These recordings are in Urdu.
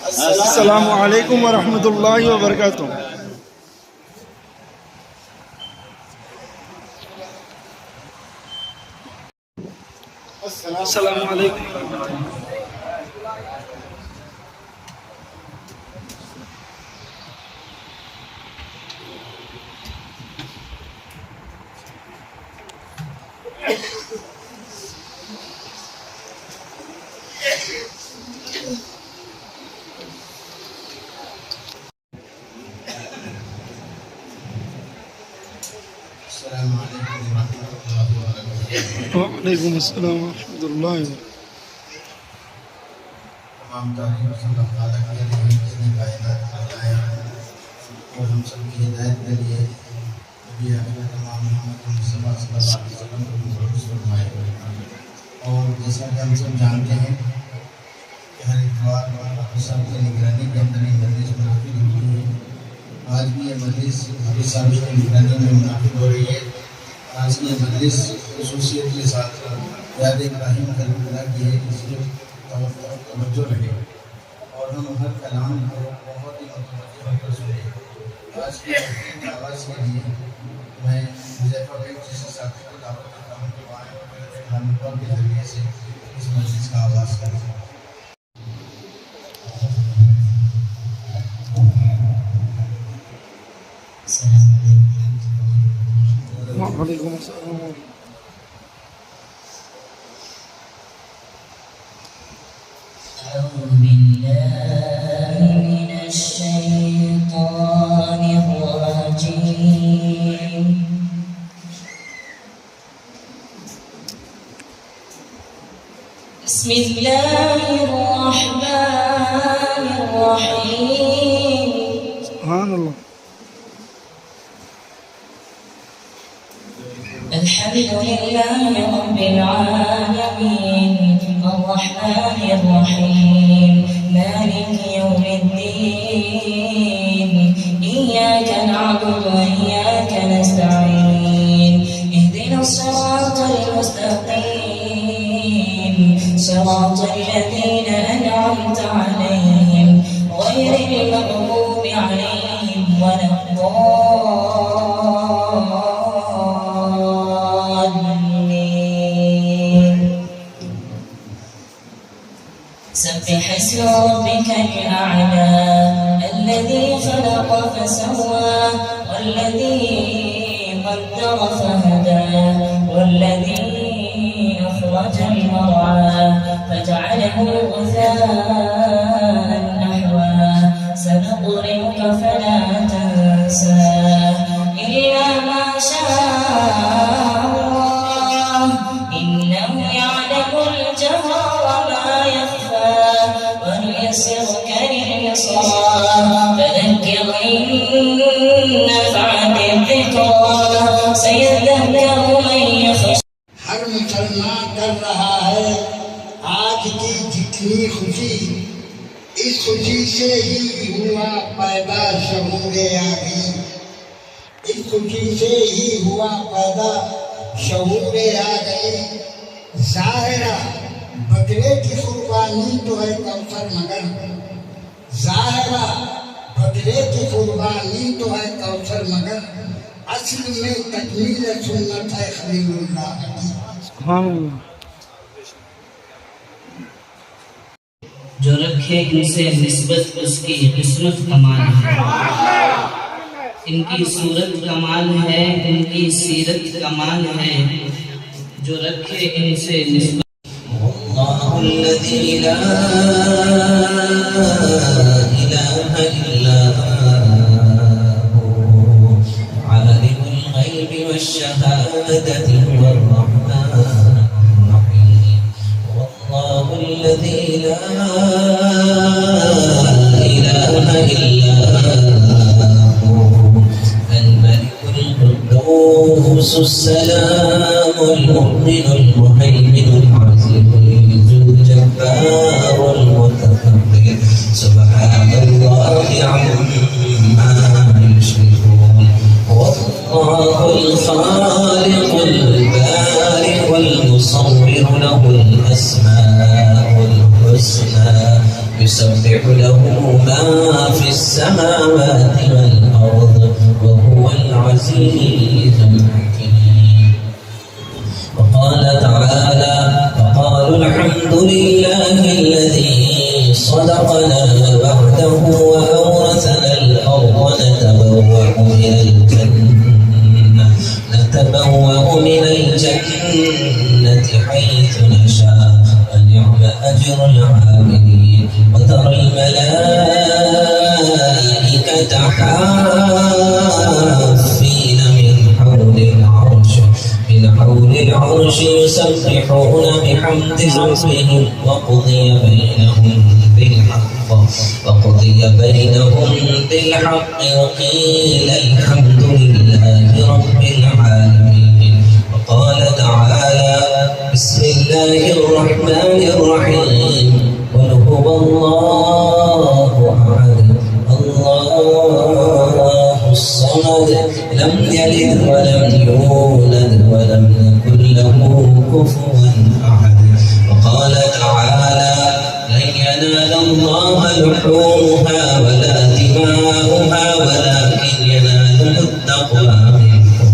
السلام علیکم ورحمۃ اللہ وبرکاتہ۔ السلام علیکم۔ السلام علیکم ورحمۃ اللہ وبرکاتہ۔ وعلیکم السلام ورحمۃ اللہ وبرکاتہ۔ تمام تعریف اللہ تعالیٰ کے لیے جس نے کائنات بنایا اور ہم سب کی ہدایت کے لیے نبی اکرم تمام محمد مصطفیٰ صلی اللہ علیہ وسلم کو مبعوث فرمائے۔ اور جیسا کہ ہم سب جانتے ہیں کہ ہر اتوار حافظ صاحب کی نگرانی کے اندر یہ مجلس منعقد ہوتی ہے۔ آج بھی یہ مجلس حافظ صاحب کی نگرانی میں منعقد ہو رہی ہے۔ آج کی یہ مجلس خصوصیت کے ساتھ یاد ابراہیم کلیم اللہ کی ہے، اس لیے توجہ رہے اور ہم ہر کلام کو بہت ہی متوجہ ہو کر سنیں۔ آج کی آواز کے لیے میں حذیفہ بھائی جیسے ساتھی کو دعوت دیتا ہوں کہ وہاں پر کے ذریعے سے اس مجلس کا آغاز کریں۔ وعلیکم السلام۔ أعوذ بالله من الشيطان الرجيم بسم الله الرحمن الرحيم سبحان اللہ۔ الحمد لله رب العالمين الرحمن الرحيم مالك يوم الدين إياك نعبد وإياك نستعين اهدنا الصراط المستقيم صراط الذين أنعمت عليهم غير المغضوب عليهم ولا سبح اسم ربك الأعلى الذي خلق فسوى والذي قدر فهدى والذي أخرج المرعى فجعله غثاء نحوا سنقرئك فلا تنسى إلا ما شاء الله إنه يعلم الجهر وما يخفى ونيسرك لليسرى فذكر إن نفعت الذكرى سيذكر من يخشى۔ ہر مسلمان کر رہا ہے آج کی جتنی خوشی، اس خوشی سے ہی ہوا پیدا شعور آگی، اس خوشی سے ہی ہوا پیدا شعور آگی۔ ظاہرہ بکرے کی قربانی تو ہے کوثر مگر، ظاہرہ بکرے کی قربانی تو ہے کوثر مگر، اصل میں تکمیل سنت ہے خلیل اللہ کی۔ سبحان اللہ۔ جو رکھے ان سے نسبت اس کی قسمت کمال ہے، ان کی صورت کمال ہے، ان کی سیرت کمال ہے، جو رکھے ان سے نسبت۔ اللہ الذی لا الہ الا هو عالم الغیب والشہادة هو الرحمن الرحیم۔ واللہ الذی لا الہ الا هو الملك القدوس السلام المؤمن المهيمن العزيز الجبار المتكبر سبحان الله عما يشركون۔ والله الخالق البارئ المصور له الأسماء الحسنى يسبح له ما في السماوات والأرض وهو العزيز الحكيم. وقال تعالى: وقالوا الحمد لله الذي صدقنا وعده وأورثنا الأرض نتبوأ من الجنة حيث نشاء ونعم أجر العاملين. وترى الملائكة حافين من حول العرش يسبحون بحمد ربهم وقضي بينهم بالحق وقيل الحمد لله رب العالمين. وقال تعالى: بسم الله الرحمن الرحيم. قل هو الله أحد الله الصمد لم يلد ولم يولد ولم يكن له كفوا أحد. وقال تعالى: لن ينال الله لحومها ولا دماؤها ولكن يناله التقوى منكم.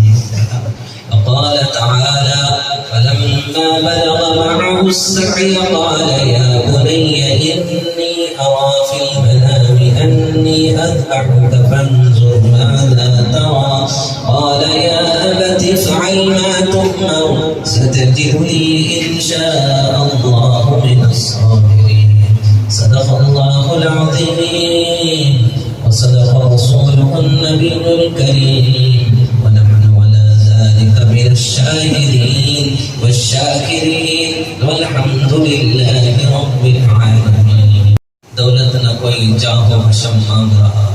وقال تعالى: فلما بلغ معه السعي قال: يا بني إني أرى في المنام أني أذبحك فانظر ماذا ترى. قال: يا أبت افعل ما تؤمر ستجدني إن شاء الله من الصابرين. صدق الله العظيم وصدق رسوله النبي الكريم. ونحن على ذلك من الشاهدين والشاكرين والحمد لله رب العالمين. دولت نہ کوئی جاہ و حشم مانگ رہا،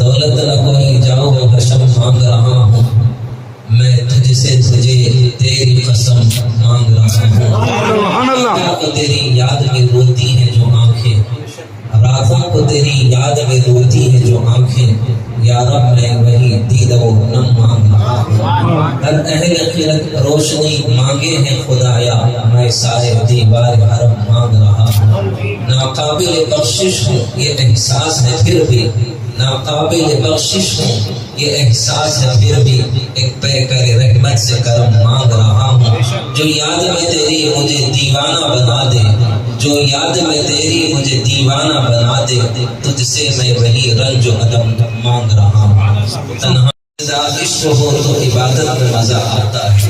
دولت نہ کوئی جاہ و حشم مانگ رہا ہوں، میں تجھ سے تجھے تیری قسم مانگ رہا ہوں. راتوں کو تیری یاد میں روتی ہیں جو آنکھیں، راتوں کو تیری یاد میں روتی ہیں جو آنکھیں، یا رب میں وہی دید و نم مانگ رہا ہوں. ہر اہل خیرت روشنی مانگے ہیں خدایا، میں سارے دیوار حرم مانگ رہا ہوں. ناقابل بخشش ہوں یہ احساس ہے پھر بھی، ناقابل بخشش ہوں یہ احساس ہے پھر بھی، ایک پیکر رحمت سے کرم مانگ رہا ہوں. جو یاد میں تیری مجھے دیوانہ بنا دے، جو یاد میں تیری مجھے دیوانہ بنا دے، تجھ سے میں وہی رنج و علم مانگ رہا ہوں. تنہا عشق ہو تو عبادت میں مزہ آتا ہے،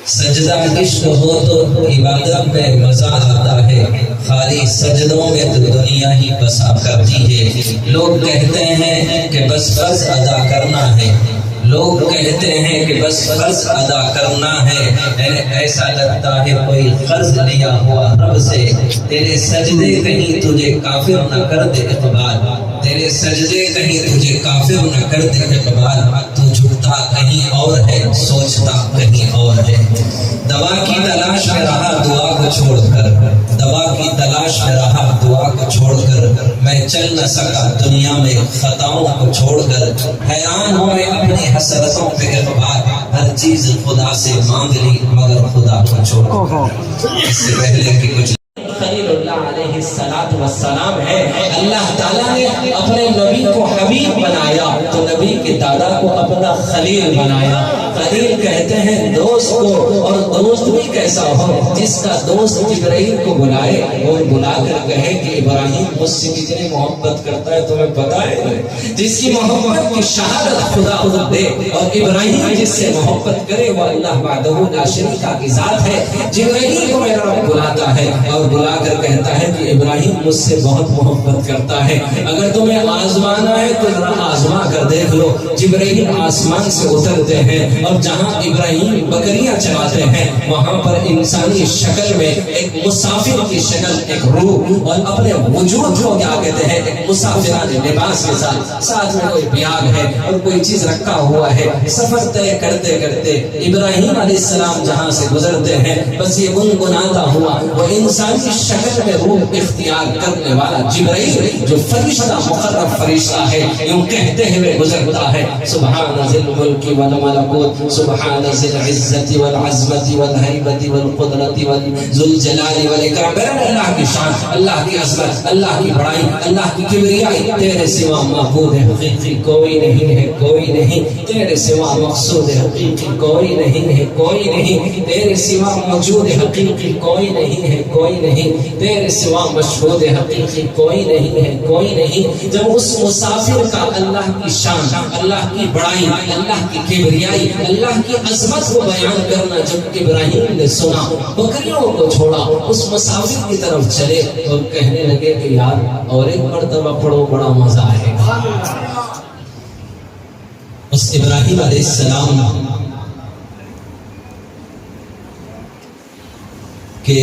سجدہ عشق ہو تو عبادت میں مزہ آتا ہے، خالی سجدوں میں تو دنیا ہی بسا کرتی ہے. لوگ کہتے ہیں کہ بس فرض ادا کرنا ہے، لوگ کہتے ہیں کہ بس فرض ادا کرنا ہے، ایسا لگتا ہے کوئی قرض لیا ہوا رب سے. تیرے سجدے کہیں تجھے کافر نہ کر دے اقبال، تیرے سجدے کہیں تجھے کافر نہ کر دے اقبال. تو جھکتا کہیں اور ہے، سوچتا کہیں اور ہے. دوا کی تلاش میں رہا دعا کو چھوڑ کر، دوا کی تلاش میں رہا دعا کو چھوڑ کر، میں چل نہ سکا دنیا میں خطاؤں کو چھوڑ کر. حیران ہوں میں اپنی حسرتوں پہ اقبال، ہر چیز خدا سے مانگ لی مگر خدا کو چھوڑ کر. اس سے پہلے کہ کچھ خلیل اللہ علیہ السلام ہے، اللہ تعالیٰ نے اپنے نبی کو حبیب بنایا تو نبی کے دادا کو اپنا خلیل بنایا. خلیل کہتے ہیں دوست کو، اور دوست بھی کیسا ہو جس کا دوست جبرائیل کو بلائے اور بلا کر کہے کہ ابراہیم مجھ سے کتنی محبت کرتا ہے تمہیں پتا ہے، جس کی محبت کی شہادت خدا خود دے. اور ابراہیم جس سے محبت کرے وہ اللہ وحدہ لا شریک کی ذات ہے. جبرائیل کو میرا رب بلاتا ہے اور بلا کر کہتا ہے کہ ابراہیم مجھ سے بہت محبت کرتا ہے. اگر تمہیں آزمانا ہے تو ذرا آزما کر دیکھ لو. جبرائیل آسمان سے اترتے ہیں اور جہاں ابراہیم بکریاں چلاتے ہیں وہاں پر انسانی شکل میں ایک مسافر کی شکل، ایک روح، اور اپنے وجود کو کیا کہتے ہیں ایک مسافرانہ لباس کے ساتھ میں کوئی بیاگ ہے اور کوئی چیز رکھا ہوا ہے. سفر طے کرتے کرتے ابراہیم علیہ السلام جہاں سے گزرتے ہیں بس یہ گنگناتا ہوا وہ انسانی شکل میں روح اختیار کرنے والا جبرائیل جو فرشتہ مقرب فرشتہ ہے، یوں کہتے ہوئے گزر گزرتا ہے. سبحان ذی الملک والملکوت، سبحان ذی العزت والعظمت والہیبت والقدرت وذو الجلال والاکرام. بیان اللہ کی شان، اللہ کی عظمت، اللہ کی بڑائی، اللہ کی کبریائی. تیرے سوا معبود حقیقی کوئی نہیں ہے، کوئی نہیں. تیرے سوا مقصود حقیقی کوئی نہیں ہے، کوئی نہیں. تیرے سوا موجود حقیقی کوئی نہیں ہے، کوئی نہیں. تیرے سوا مشہود حقیقی کوئی نہیں ہے، کوئی نہیں. جب اس مسافر کا اللہ کی شان، اللہ کی بڑائی، اللہ کی کبریائی، اللہ کی عظمت کو بیان کرنا جب ابراہیم نے سنا، بکریوں کو چھوڑا، اس مسافر کی طرف چلے اور کہنے لگے کہ یار اور ایک مرتبہ پڑھو، بڑا مزہ آئے گا. اس ابراہیم علیہ السلام کہ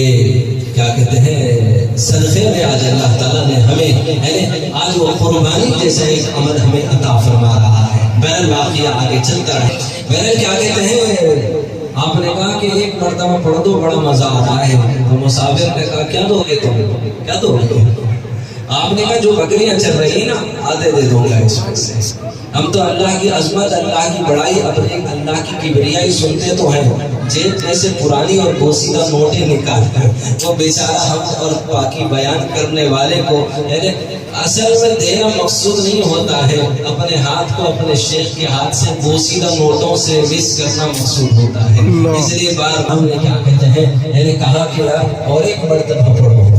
کیا کہتے ہیں صدقے میں آج اللہ تعالیٰ نے ہمیں آج وہ قربانی جیسا ایک عمل ہمیں عطا فرما رہا ہے. بہرحال واقعہ آگے چلتا ہے. بہرحال کیا کہتے ہیں آپ نے کہا کہ ایک مرتبہ پڑھ دو، بڑا مزہ آتا ہے. تو مسافر نے کہا کیا دو گے تم، کیا دو گے تم؟ آپ نے کہا جو بکریاں چل رہی ہیں نا آدھے دے دوں گا اس میں سے. ہم تو اللہ کی عظمت، اللہ کی بڑائی، اپنے اللہ کی کبریائی سنتے تو ہیں، جیب میں سے پرانی اور بوسیدہ نوٹیں نکالتے ہیں. وہ بیچارہ حق اور پاکی بیان کرنے والے کو یعنی اصل میں دینا مقصود نہیں ہوتا ہے، اپنے ہاتھ کو اپنے شیخ کے ہاتھ سے بوسیدہ نوٹوں سے مس کرنا مقصود ہوتا ہے. اس لیے بار ہم نے کیا کہتے ہیں یعنی کہا کہ یار اور ایک مرتبہ پڑھو.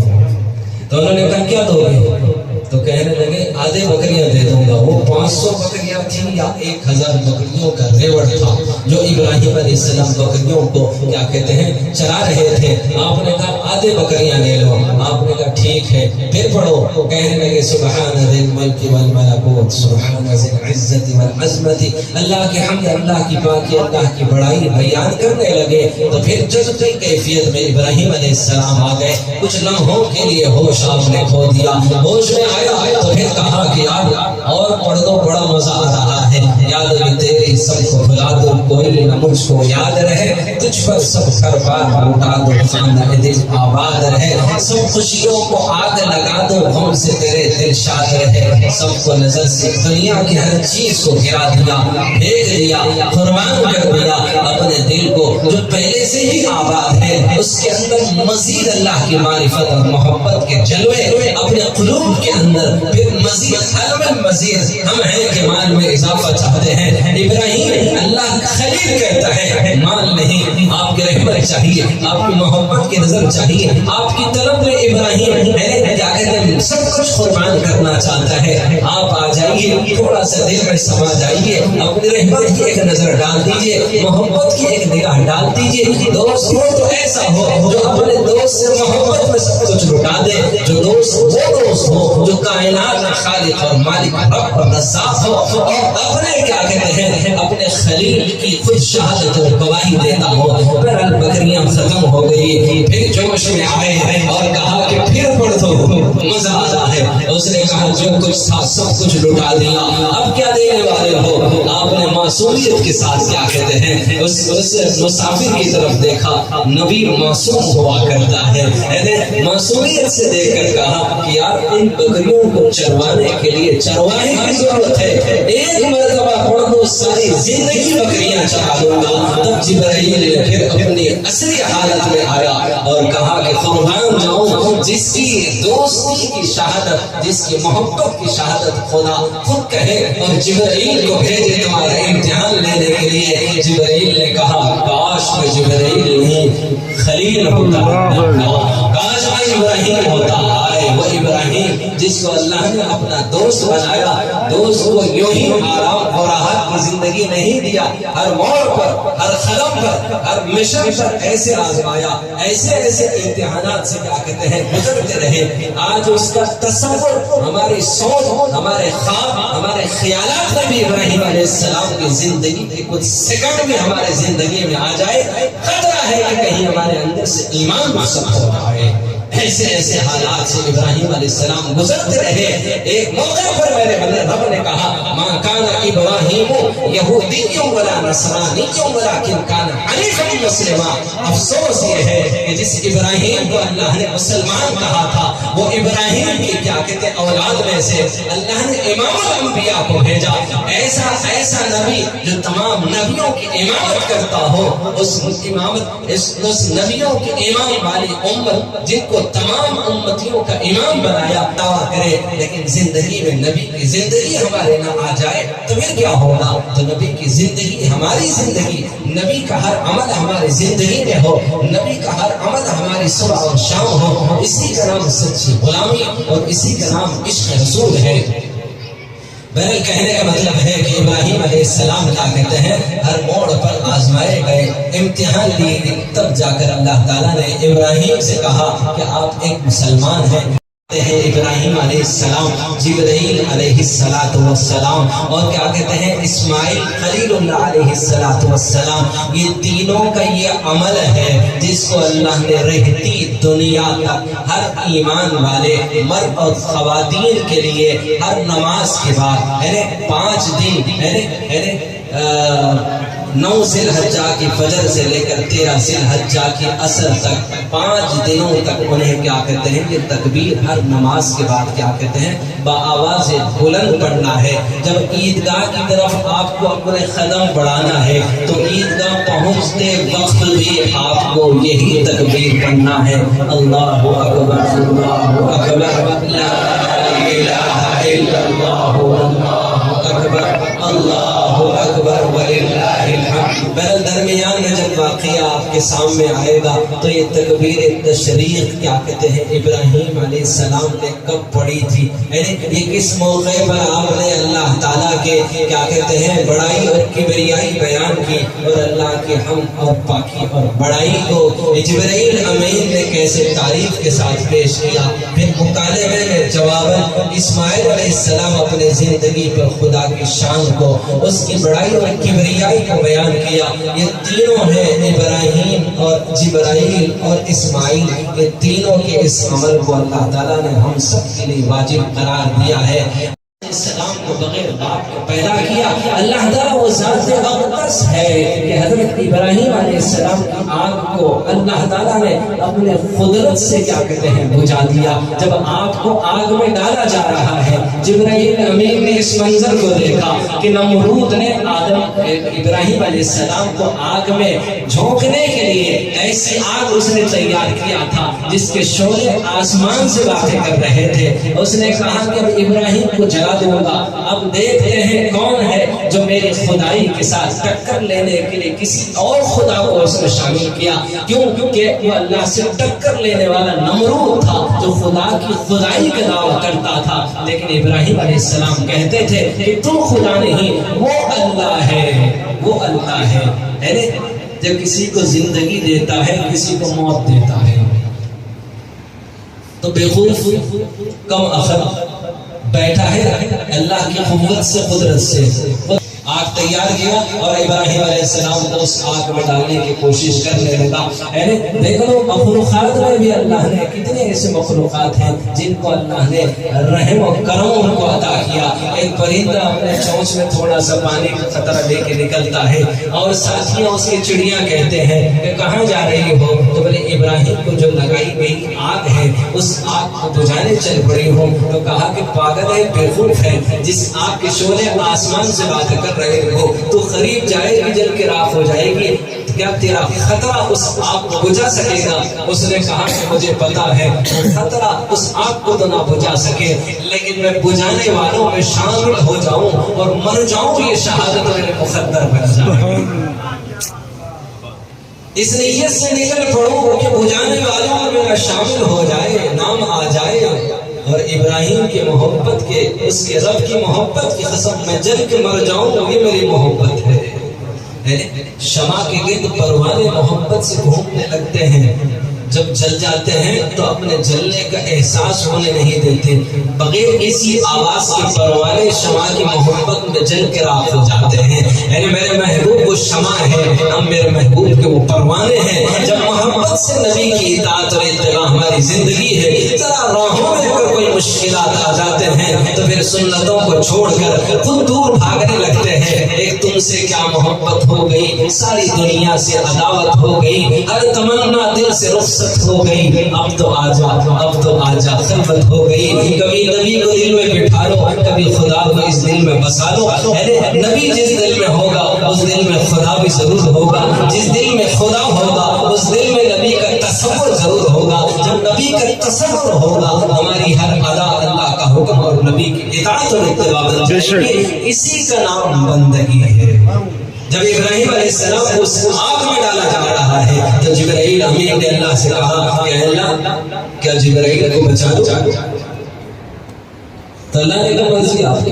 تو انہوں نے کہا کیا دو گے؟ تو کہنے لگے آدھے بکریاں دے دوں گا. وہ 500 بکریاں تھیں یا 1000 بکریوں کا ریوڑ تھا جو ابراہیم علیہ السلام بکریوں کو کیا کہتے ہیں چرا رہے تھے. آپ نے کہا آدھے بکریاں لے لو. آپ نے کہا ٹھیک ہے. پھر پڑھو. کہنے لگے سبحان ذی الملک والملکوت، سبحان ذی العزت والعظمت. اللہ کی حمد، اللہ کی پاکی، اللہ کی بڑائی بیان کرنے لگے. تو پھر جذب کی کیفیت میں ابراہیم علیہ السلام آ گئے. کچھ لمحوں کے لیے ہوش آپ نے کھو دیا. ہوش میں آیا تو پھر کہا کہ یار اور پڑھ دو، بڑا مزہ آ رہا ہے. یاد بھی تیری سب کو بھلا دو، کوئی نہ مجھ کو یاد رہے. تجھ پر سب گھر بار لوٹا دو، خانہ دل آباد رہے. سب خوشیوں کو آگ لگا دو، غم سے تیرے دل شاد رہے. سب کو نظر سے دنیا کی ہر چیز کو گرا دیا، بھیج دیا، قربان کر دیا. اپنے دل کو جو پہلے سے ہی آباد ہے اس کے اندر مزید اللہ کی معرفت اور محبت کے جلوے اپنے قلوب کے اندر. پھر مزید علم مزید ہم ہیں کہ مال میں اضافہ چاہتے ہیں. ابراہیم اللہ خلیل کہتا ہے مال نہیں، آپ کی رحمت چاہیے، آپ کی محبت کی نظر چاہیے، آپ کی طرف میں ابراہیم کیا کہتے ہیں سب کچھ قربان کرنا چاہتا ہے. آپ آ جائیے، تھوڑا سا دل میں سما جائیے، اپنی رحمت کی ایک نظر ڈال دیجیے، محبت کی ایک نگاہ ڈال دیجیے. دوست ہو تو ایسا ہو جو اپنے دوست سے محبت میں سب کچھ لٹا دے. جو دوست وہ دوست ہو جو کائنات کا خالق اور مالک رب اور رزاق ہو اور اپنے کیا کہتے ہیں اپنے خلیل کی خود شہادت اور گواہی دیتا ہو. بہرحال بکریاں ختم ہو گئی. پھر جوش میں آئے اور کہا کہ پھر پڑھ دو، مزہ آ رہا ہے. اس نے کہا جو کچھ تھا سب کچھ لٹا دیا، اب کیا دینے والے ہو؟ آپ نے معصومیت کے ساتھ کیا کہتے ہیں اس مسافر کی طرف دیکھا. نبی معصوم ہوا کرتا ہے، معصومیت سے دیکھ کر کہا کہ یار ان بکریوں کو چروانے کے لیے چرواہے کی ضرورت ہے. ایک مرتبہ پڑھ دو، ساری زندگی بکریاں چرا دوں گا. تب جبرائیل نے پھر اپنی اصلی حالت میں آیا اور کہا کہ قربان جاؤں جس کی دوستی کی شہادت، جس کی محبت کی شہادت خدا خود کہے اور جبرائیل کو بھیجے تمہارا امتحان لینے کے لیے. جبرائیل نے کہا کاش میں جبرائیل نہیں خلیل ہوتا، کاش میں ابراہیم ہوتا. وہ ابراہیم جس کو اللہ نے اپنا دوست بنایا، دوست کو یوں ہی آرام اور راحت کی زندگی نہیں دیا. ہر موڑ پر، ہر قدم پر، ہر مشن پر ایسے آزمایا، ایسے ایسے امتحانات سے کیا کہتے ہیں گزرتے رہے. آج اس کا تصور ہماری سوچ، ہمارے خواب، ہمارے خیالات میں بھی ابراہیم علیہ السلام کی زندگی کے کچھ سیکنڈ میں ہمارے زندگی میں آ جائے. خطرہ ہے کہ کہیں ہمارے اندر سے ایمان رخصت ہو جائے. ایسے ایسے حالات سے ابراہیم علیہ السلام گزرتے رہے. ایک موقع پر میرے رب نے کہا ما کان ابراہیم یہودی ولا نصرانی ولکن کان حنیفا مسلما. افسوس یہ ہے کہ جس ابراہیم کو اللہ نے مسلمان کہا تھا وہ ابراہیم کی کیا کہتے اولاد میں سے اللہ نے امام الانبیاء کو بھیجا. ایسا نبی جو تمام نبیوں کی امامت کرتا ہو, اس نبیوں کی امام والی امت جن کو تمام امتیوں کا امام بنایا دعویٰ کرے, لیکن زندگی میں نبی کی زندگی ہمارے نہ آ جائے تو پھر کیا ہوگا؟ تو نبی کی زندگی ہماری زندگی, نبی کا ہر عمل ہماری زندگی میں ہو, نبی کا ہر عمل ہماری صبح اور شام ہو. اسی کا نام سچی غلامی اور اسی کا نام عشق رسول ہے. بہرحال کہنے کا مطلب ہے کہ ابراہیم علیہ السلام کیا کہتے ہیں ہر موڑ پر آزمائے گئے, امتحان لیے گئے, تب جا کر اللہ تعالیٰ نے ابراہیم سے کہا کہ آپ ایک مسلمان ہیں. ابراہیم علیہ السلام, جبرائیل علیہ السلام اور کیا کہتے ہیں اسماعیل خلیل اللہ علیہ السلام, یہ تینوں کا یہ عمل ہے جس کو اللہ نے رہتی دنیا تک ہر ایمان والے مرد اور خواتین کے لیے ہر نماز کے بعد 5 دن 9 ذی الحجہ کی فجر سے لے کر 13 ذی الحجہ کی عصر تک 5 دنوں تک انہیں کیا کہتے ہیں یہ تکبیر ہر نماز کے بعد کیا کہتے ہیں بآواز بلند پڑھنا ہے. جب عیدگاہ کی طرف آپ کو اپنے قدم بڑھانا ہے تو عیدگاہ پہنچتے وقت بھی آپ کو یہی تکبیر پڑھنا ہے, اللہ اکبر اللہ اکبر لا الہ الا اللہ اللہ اکبر اللہ اکبر وللہ الحمد. درمیان میں جب واقعہ آپ کے سامنے آئے گا تو یہ تکبیر تشریق کیا کہتے ہیں ابراہیم علیہ السلام نے کب پڑھی تھی, یہ کس موقع پر آپ نے اللہ تعالیٰ کے کیا کہتے ہیں بڑائی اور کبریائی بیان کی اور اللہ کے حمد اور پاکی اور بڑائی کو جبرائیل امین نے کیسے تعریف کے ساتھ پیش کیا. پھر مکالمے میں جواباً اسماعیل علیہ السلام اپنے زندگی پر خدا کی شان کو, اس کی بڑائی اور کبریائی کو بیان کیا. یہ تینوں ہیں ابراہیم اور جبرائیل اور اسماعیل, یہ تینوں کے اس عمل کو اللہ تعالیٰ نے ہم سب کے لیے واجب قرار دیا ہے. السلام کو بغیر باپ کو پیدا کیا. اللہ تعالیٰ وہ ذات اقدس ہے کہ حضرت ابراہیم علیہ السلام کی آگ کو اللہ تعالیٰ نے اپنے قدرت سے کیا کہتے ہیں بجھا دیا. جب آپ کو آگ میں ڈالا جا رہا ہے, جبرائیل امین نے اس منظر کو دیکھا کہ نمرود نے ابراہیم علیہ السلام کو آگ میں جھونکنے کے لیے ایسی آگ اس نے تیار کیا تھا جس کے شعلے آسمان سے باتیں کر رہے تھے. اس نے کہا کہ اب ابراہیم کو جلا دوں گا, اب دیکھتے ہیں کون ہے جو میری خدائی کے ساتھ ٹکر لینے کے لیے کسی اور خدا کو اس میں شامل کیا. کیونکہ وہ اللہ سے ٹکر لینے والا نمرود تھا جو خدا کی خدائی کا دعویٰ کرتا تھا, لیکن ابراہیم علیہ السلام کہتے تھے کہ تو خدا نہیں, وہ اللہ ہے, وہ اللہ ہے. جب کسی کو زندگی دیتا ہے کسی کو موت دیتا ہے تو بے خوف کم عقل بیٹھا ہے اللہ کی قوت سے قدرت سے آگ تیار کیا اور ابراہیم علیہ السلام کو اس آگ میں ڈالنے کی کوشش کرنے لگا. دیکھو مخلوقات میں بھی اللہ نے کتنے ایسے مخلوقات ہیں جن کو اللہ نے رحم و کرم ان کو عطا کیا. ایک پرندہ اپنے چونچ میں تھوڑا سا پانی کا قطرہ لے کے نکلتا ہے اور ساتھیاں اس کی چڑیاں کہتے ہیں کہ کہاں جا رہی ہو, تو بولے ابراہیم کو جو لگائی گئی آگ ہے اس آگ کو بجھانے چل پڑی ہو. تو کہا کہ پاگل ہے, بیوقوف ہے, جس آگ کے شعلے آسمان سے بات کر رہے ہو تو قریب جائے گی جل کے راکھ ہو جائے گی, کیا تیرا خطرہ اس آگ کو بجھا سکے گا؟ اس نے کہا کہ مجھے پتا ہے خطرہ اس آگ کو تو نہ بجھا سکے, لیکن میں بجھانے والوں میں شامل ہو جاؤں اور مر جاؤں, یہ شہادت میرے مقدر بن جائے. اس نیت سے نکل پڑوں کہ بجھانے والوں میں میرا شامل ہو جائے, نام آ جائے. اور ابراہیم کی محبت کے, اس کے رب کی محبت کی قسم میں جل کے مر جاؤں, یہ میری محبت ہے. شمع کے گرد پروانے محبت سے گھومنے لگتے ہیں, جب جل جاتے ہیں تو اپنے جلنے کا احساس ہونے نہیں دیتے. بغیر کسی آواز کے پروانے شمع کی محبت میں جل کے راکھ ہو جاتے ہیں. یعنی میرے محبوب وہ شمع ہے, ہم میرے محبوب کے وہ پروانے ہیں. جب محبت سے نبی کی اطاعت اور اتباع ہماری ہماری زندگی ہے، ذرا راہوں میں اگر کوئی مشکلات آ جاتے ہیں تو پھر سنتوں کو چھوڑ کر خود دور بھاگنے لگتے ہیں۔ ایک تم سے کیا محبت ہو گئی، ساری دنیا سے عداوت ہو گئی، ہر تمنا دل سے رخصت ہو گئی، اب تو آجا اب تو آجا خلوت ہو گئی۔ کبھی نبی کو دل میں بٹھا لو، کبھی خدا کو اس دل میں بسا لو۔ نبی جس دل میں ہوگا اس دل میں خدا بھی ضرور ہوگا، جس دل میں خدا ہوگا اس دل میں نبی کا تصور ضرور ہوگا۔ جب نبی کا تصور ہوگا ہماری ہر ادا اللہ کا حکم اور نبی کی اطاعت اور اتباع بن جائے گی۔ اسی کا نام بندگی ہے۔ جب ابراہیم علیہ السلام کو اس آگ میں ڈالا جا رہا ہے تو جبرائیل امین نے اللہ سے کہا کہ اللہ کیا جبرائیل کو بچا دو؟ تو اللہ نے کہا مرضی آپ کی۔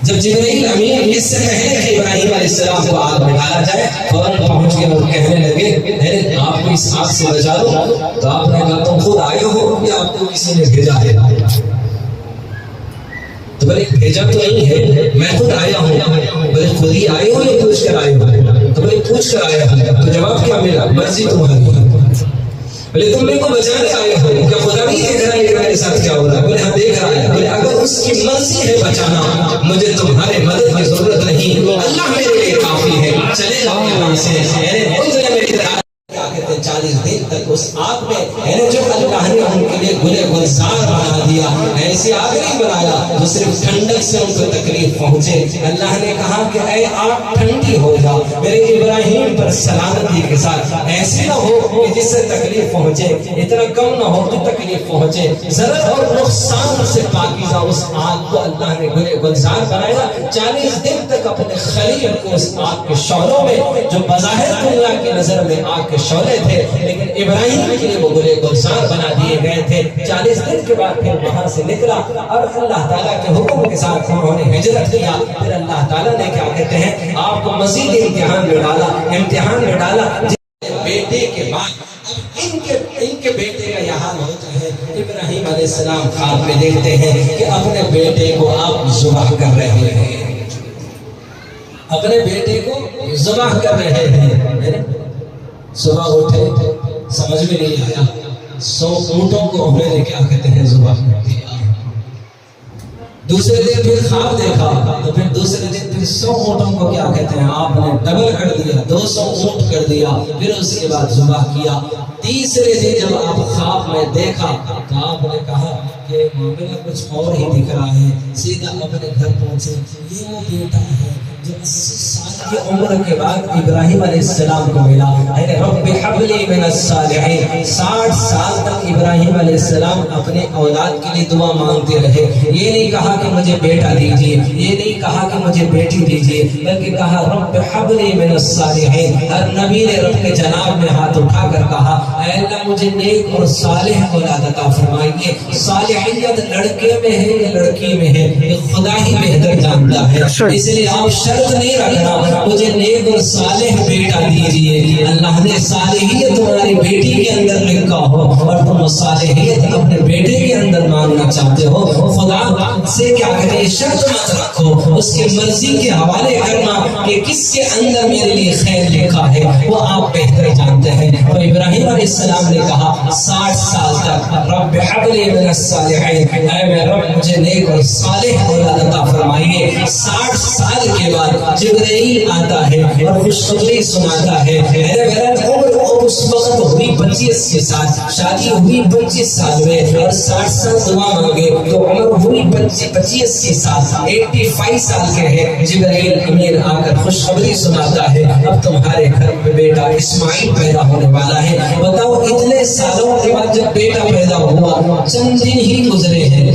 جب جبرائیل امین اس سے پہلے کہ ابراہیم علیہ السلام کو آگ میں ڈالا جائے فوراً پہنچ کے اور کہنے لگے آپ کو اس آگ سے بچا دو، تو آپ نے کہا تم خود آئے ہو یا آپ کو کسی نے بھیجا ہے؟ تو بولے بھیجا تو نہیں ہے، میں خود آیا ہوں۔ بولے خود ہی آئے ہو یا پوچھ کر آئے ہو؟ تو بولے پوچھ کر آیا ہوں۔ تو جواب کیا ملا؟ مرضی تمہاری۔ بولے تم میرے کو بچانے آئے ہو، کیا خدا نہیں دیکھ رہا ہے کہ میرے ساتھ کیا ہو رہا ہے؟ بولے ہاں دیکھ رہا ہے۔ بولے اگر اس کی مرضی ہے بچانا، مجھے تمہارے مدد کی ضرورت نہیں، اللہ میرے لیے کافی ہے، چلے جاؤ یہاں سے۔ کیا کہتے ہیں 40 دن تک اس آگ میں جو اللہ نے ان کے لیے گلے گلزار بنا دیا، ایسی آگ نہیں بنایا جو صرف ٹھنڈک سے ان کو تکلیف پہنچے۔ اللہ نے کہا کہ اے آگ ٹھنڈی ہو جا میرے ابراہیم پر سلامتی کے ساتھ، ایسے نہ ہو کہ جس سے تکلیف پہنچے، اتنا کم نہ ہو کہ تکلیف پہنچے۔ ضرر اور نقصان سے پاکیزہ اس آگ کو اللہ نے گلے گلزار بنایا۔ 40 دن تک اپنے خلیل کو اس آگ کے شعلوں میں، جو بظاہر دنیا کی نظر میں آگ کے شعلے تھے لیکن ابراہیم کے لیے وہ گلے گلزار بنا دیے گئے تھے۔ 40 دن کے بعد پھر وہاں سے نکلا اور اللہ تعالیٰ کے حکم کے ساتھ انہوں نے ہجرت کیا۔ پھر اللہ تعالیٰ نے کیا کہتے ہیں آپ کو مزید امتحان میں ڈالا بیٹے کے بعد ان کے بیٹے کا یہ حال ہوتا ہے۔ ابراہیم علیہ السلام خواب میں دیکھتے ہیں کہ اپنے بیٹے کو آپ ذبح کر رہے ہیں، اپنے بیٹے کو ذبح کر رہے ہیں۔ صبح اٹھے سمجھ میں نہیں آیا، 100 اونٹوں کو انہوں نے کیا کہتے ہیں ذبح کر دیا۔ دوسرے دن پھر خواب دیکھا تو پھر دوسرے دن پھر 100 اونٹوں کو کیا کہتے ہیں آپ نے ڈبل کر دیا، 200 اونٹ کر دیا، پھر اس کے بعد ذبح کیا۔ تیسرے دن جب آپ خواب میں دیکھا تو آپ نے کہا کہ معاملہ کچھ اور ہی دکھ رہا ہے، سیدھا اپنے گھر پہنچے۔ یہ وہ بیٹا ہے جو 80 سال کی عمر کے بعد ابراہیم علیہ السلام کو ملا۔ رب حب لی من الصالحین، 60 سال تک ابراہیم علیہ السلام اپنے اولاد کے لیے دعا مانگتے رہے۔ یہ نہیں کہا کہ مجھے بیٹا دیجیے، یہ نہیں کہا کہ مجھے بیٹی دیجیے، بلکہ کہا رب حب لی من الصالحین۔ ہر نبی نے رب کے جناب میں ہاتھ اٹھا کر کہا اے اللہ مجھے نیک اور صالح اولاد عطا فرمائیے۔ صالحیت لڑکے میں ہے یا لڑکی میں ہے یہ خدا ہی بہتر جانتا ہے، اس لیے آپ شرط نہیں رکھنا مجھے نیک اور صالح بیٹا دیجیے۔ اللہ نے صالحیت تمہاری بیٹی کے اندر لکھا ہو اور تم صالحیت اپنے بیٹے کے اندر مانگنا چاہتے ہو، خدا سے کیا کہتے ہیں شرط مت رکھو، اس کی مرضی کے حوالے کرنا کہ کس کے اندر میرے لیے خیر لکھا ہے وہ آپ بہتر جانتے ہیں۔ تو ابراہیم علیہ السلام نے کہا 60 سال تک رب حب لی من الصالحین، اے میرے رب مجھے نیک اور صالح اولاد عطا فرمائیے۔ 60 سال کے بعد جبرائیل آتا ہے اور خوشخبری سناتا ہے۔ میرا عمر اس وقت ہوئی 25 سال، شادی ہوئی 25 سال میں اور 60 سال دعا مانگے تو عمر ہوئی 25 سال، 85 سال کے ہے۔ جبرائیل امین آ کر خوشخبری سناتا ہے اب تمہارے گھر میں بیٹا اسماعیل پیدا ہونے والا ہے۔ بتاؤ اتنے سالوں کے بعد جب بیٹا پیدا ہوا، چند دن ہی گزرے ہیں،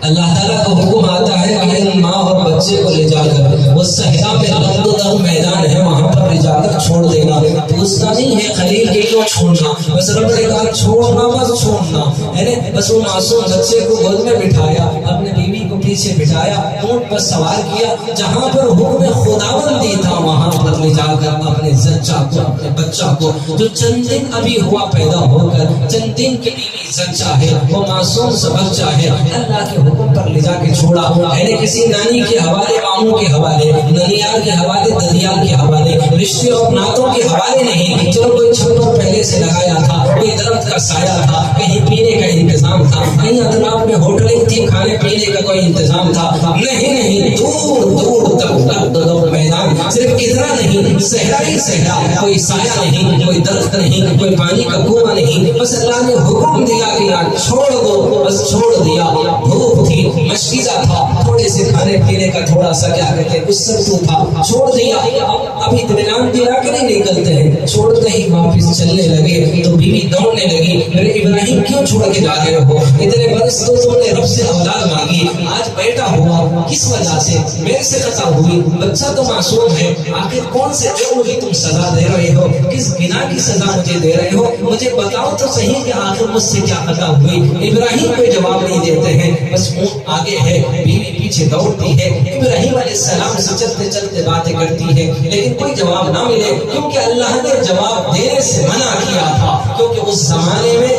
اللہ تعالیٰ کا حکم آتا ہے کہ ان ماں اور بچے کو لے جا کر وہ صحرا میں لند و دم میدان ہے وہاں پر لے جا کر چھوڑ دینا۔ پوچھنا نہیں ہے خلیل کے کیوں چھوڑنا، بس رب نے کہا چھوڑنا بس چھوڑنا ہے، بس وہ معصوم بچے کو گود میں بٹھایا، اپنے بیوی کو بھی پیچھے بٹھایا، اونٹ پر سوار کیا، جہاں پر حکم خداوندی تھا وہاں پر لے جا کر اپنے زچہ کو، اپنے بچہ کو جو چند دن ابھی ہوا پیدا ہو کر، چند دن کی بیوی زچہ ہے، وہ معصوم سا بچہ ہے، اللہ کے حکم پر لے جا کے چھوڑا، پہلے کسی نانی کے حوالے، ماموں کے حوالے، ننیال کے حوالے، ددیال کے حوالے، رشتے اور ناتوں کے حوالے نہیں، چلو کوئی چھپر پہلے سے لگایا تھا، کوئی درخت کا سایہ تھا، کہیں پینے کا انتظام تھا، کہیں اطراف میں ہوٹلیں تھی، کھانے پینے کا کوئی انتظام تھا، نہیں، دور دور تک میدان، صرف اتنا نہیں، صحرا ہی صحرا، کوئی سایہ نہیں، کوئی درخت نہیں، کوئی پانی کا کنواں نہیں، بس اللہ نے حکم دیا کہ یار چھوڑ دو، بس چھوڑ دیا، دھوپ تھی، مشکیزہ تھا، تھوڑے سے کھانے پینے کا تھوڑا سا کیا کہتے ہیں گسستو تھا، چھوڑ دیا، اب اطمینان دلا کے نہیں نکلتے ہیں، چھوڑتے ہی واپس چلنے لگے تو بیوی دوڑنے لگی، میرے ابراہیم کیوں چھوڑ کے جا رہے ہو، اتنے برس تو تم نے رب سے اولاد مانگی، آج بیٹا ہوا، کس وجہ سے میرے سے خطا ہوئی، بچہ تو معصوم ہے، آخر کون سے جرم کی تم سزا دے رہے ہو، کس گناہ کی سزا مجھے دے رہے ہو، مجھے بتاؤ تو صحیح کہ آخر مجھ سے کیا خطا ہوئی۔ ابراہیم کوئی جواب نہیں دیتے ہیں، بس اونٹ آگے ہے، بیوی پیچھے دوڑتی ہے، ابراہیم علیہ السلام سے چلتے چلتے باتیں کرتی ہے، لیکن کوئی جواب نہ ملے، کیونکہ اللہ نے جواب دینے سے منع کیا تھا، کیونکہ اس زمانے میں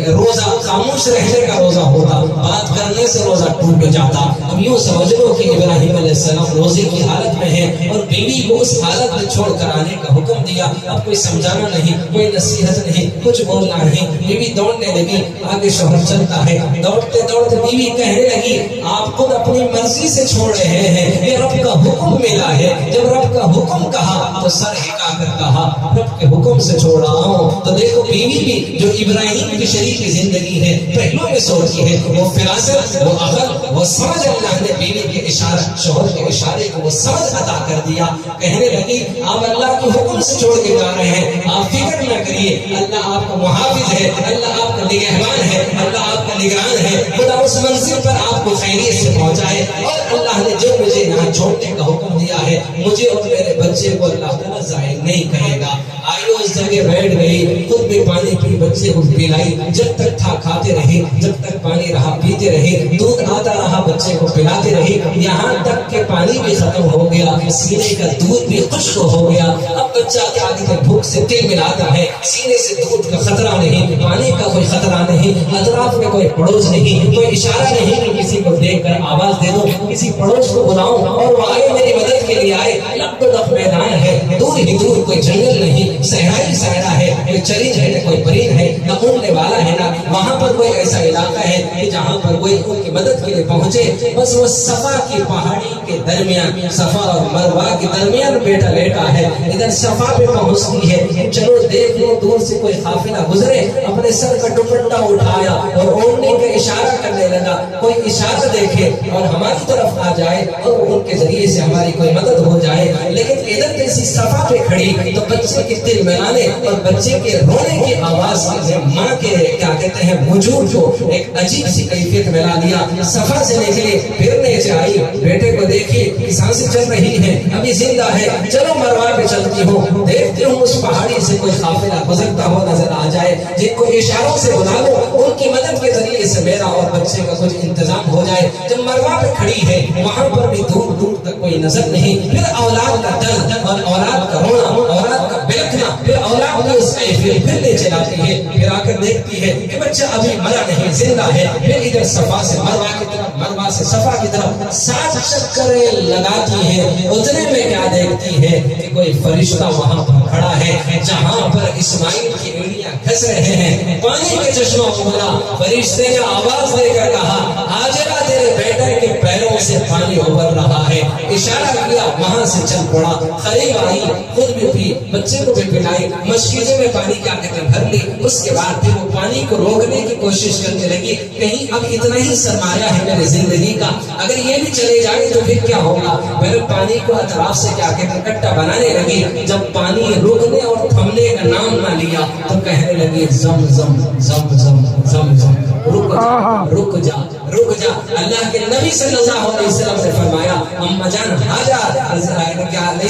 روزہ خاموش رہنے کا روزہ ہوتا، بات کرنے سے روزہ ٹوٹ جاتا۔ اب یوں سمجھ لو کہ ابراہیم علیہ السلام روزے کی حالت میں ہے اور بیوی کو اس حالت میں چھوڑ کر آنے کا حکم دیا، اب کوئی سمجھانا نہیں، کوئی نصیحت نہیں، کچھ بولنا نہیں، بیوی دوڑنے لگی، آگے شوہر چلتا ہے، دوڑتے دوڑتے بیوی کہنے لگی آپ خود اپنی مرضی سے چھوڑ رہے ہیں، یہ رب کا حکم ملا ہے، جب رب کا حکم کہا تو سر ہکا کر کہا رب کے حکم سے چھوڑ رہا ہوں۔ تو دیکھو بیوی بھی جو ابراہیم کی شریک زندگی ہے پہلو میں سوچی ہے، وہ فراست، وہ عقل، وہ سمجھ، اللہ نے بیوی کے اشارہ، شوہر کے اشارے کو وہ سمجھ عطا کر دیا، کہنے لگی آپ اللہ کے حکم سے چھوڑ کے جا رہے ہیں، آپ فکر نہ کریے، اللہ آپ کا محافظ ہے، اللہ آپ کا نگہبان ہے، اللہ آپ کا نگران ہے، خدا اس منزل پر آپ کو خیریت سے پہنچائے، اور اللہ نے جو مجھے یہاں چھوڑنے کا حکم دیا ہے مجھے اور میرے بچے کو اللہ تعالیٰ ظاہر نہیں کہے گا۔ آئی اس جگہ بیٹھ گئی، خود بھی پانی پی، بچے کو پلائی، جب تک تھا کھاتے رہے، جب تک پانی رہا پیتے رہے، دودھ آتا رہا بچے کو پلاتے رہے، یہاں تک کہ پانی بھی ختم ہو گیا، سینے کا دودھ بھی خشک ہو گیا۔ اب بچہ کیا کہتے بھوک سے تل ملاتا ہے، سینے سے دودھ کا خطرہ نہیں، پانی کا کوئی خطرہ نہیں، اطراف میں کوئی پڑوس نہیں، کوئی اشارہ نہیں کہ کسی کو دیکھ کر آواز دے دو، کسی پڑوس کو بلاؤں اور وہ آئے میری مدد کے لیے آئے۔ لب تو لب میدان ہے، دور ہی دور کوئی جنگل نہیں، صحرا ہی صحرا ہے، کوئی چرند ہے نہ کوئی پرند ہے، نہ اڑنے والا ہے، نہ وہاں پر کوئی ایسا علاقہ ہے کہ جہاں پر کوئی ان کی مدد کے لیے پہنچے۔ بس وہ صفا کی پہاڑی کے درمیان، صفا اور مروہ کے درمیان بیٹا لیٹا ہے، ادھر صفا پہ پہنچتی ہے، چلو دیکھ لو دور سے کوئی قافلہ گزرے، اپنے سر کا دوپٹہ اٹھایا اور اوڑھنے کا اشارہ کرنے لگا، کوئی اشارہ دیکھے اور ہماری طرف آ جائے اور ان کے ذریعے سے ہماری کوئی مدد ہو جائے۔ لیکن ادھر جیسی صفا پہ کھڑی تو بچے کے دل ملانے اور بچے کے رونے کی آواز سے ماں کے کیا کہتے ہیں وجود کو ایک عجیب سی کیفیت ملا دیا۔ صفا سے نکلی، پھر نیچے آئی، بیٹے کو دیکھی سانسیں چل رہی ہیں، ابھی زندہ ہے، چلو مروہ پہ چلتی ہوں، دیکھتی ہوں اس پہاڑی سے کوئی قافلہ گزرتا ہوا نظر آ جائے، جن کو اشاروں سے بلا لو، ان کی مدد کے ذریعے سے میرا اور بچے کا کچھ انتظام ہو جائے۔ جب مروہ پہ کھڑی ہے وہاں پر بھی دور دور تک کوئی نظر نہیں، پھر اولاد کا درد اور اولاد کا رونا، اولاد کا بلکنا، پھر اولاد کی اس کیفیت پھر لے چلاتی ہے، پھر آ کر دیکھتی ہے کہ بچہ ابھی مرا نہیں، زندہ ہے، پھر ادھر صفا سے مروہ کی طرف، مروہ سے صفا کی طرف 7 چکریں لگاتی ہے۔ اتنے میں کیا دیکھتی ہے کہ کوئی فرشتہ وہاں پر کھڑا ہے جہاں پر اسماعیل کی انگلیاں گھس رہے ہیں، پانی کے چشمہ کھولا، فرشتے نے آواز دے کر کہا ہاجرہ تیرے بیٹے کے پیروں سے پانی ابل رہا ہے، اشارہ کیا، وہاں سے چل پڑا، قریب آئی، خود بھی پی، بچے کو بھی پلائی، مشکیزے میں پانی کیا کہتے ہیں بھر لی، اس کے بعد پھر وہ پانی کو روکنے کی کوشش کرنے لگی، کہیں اب اتنا ہی سرمایہ ہے میرے زندگی کا، اگر یہ بھی چلے جائے تو پھر کیا ہوگا، پھر پانی کو اطراف سے کیا کہتے ہیں کٹا بنانے لگی، جب پانی رکنے اور تھمنے کا نام نہ لیا تو کہنے لگی زم زم زم زم زم زم، رک جا رک جا رک جا۔ اللہ کے نبی صلی اللہ علیہ وسلم نے فرمایا اما جان حاجر علیہ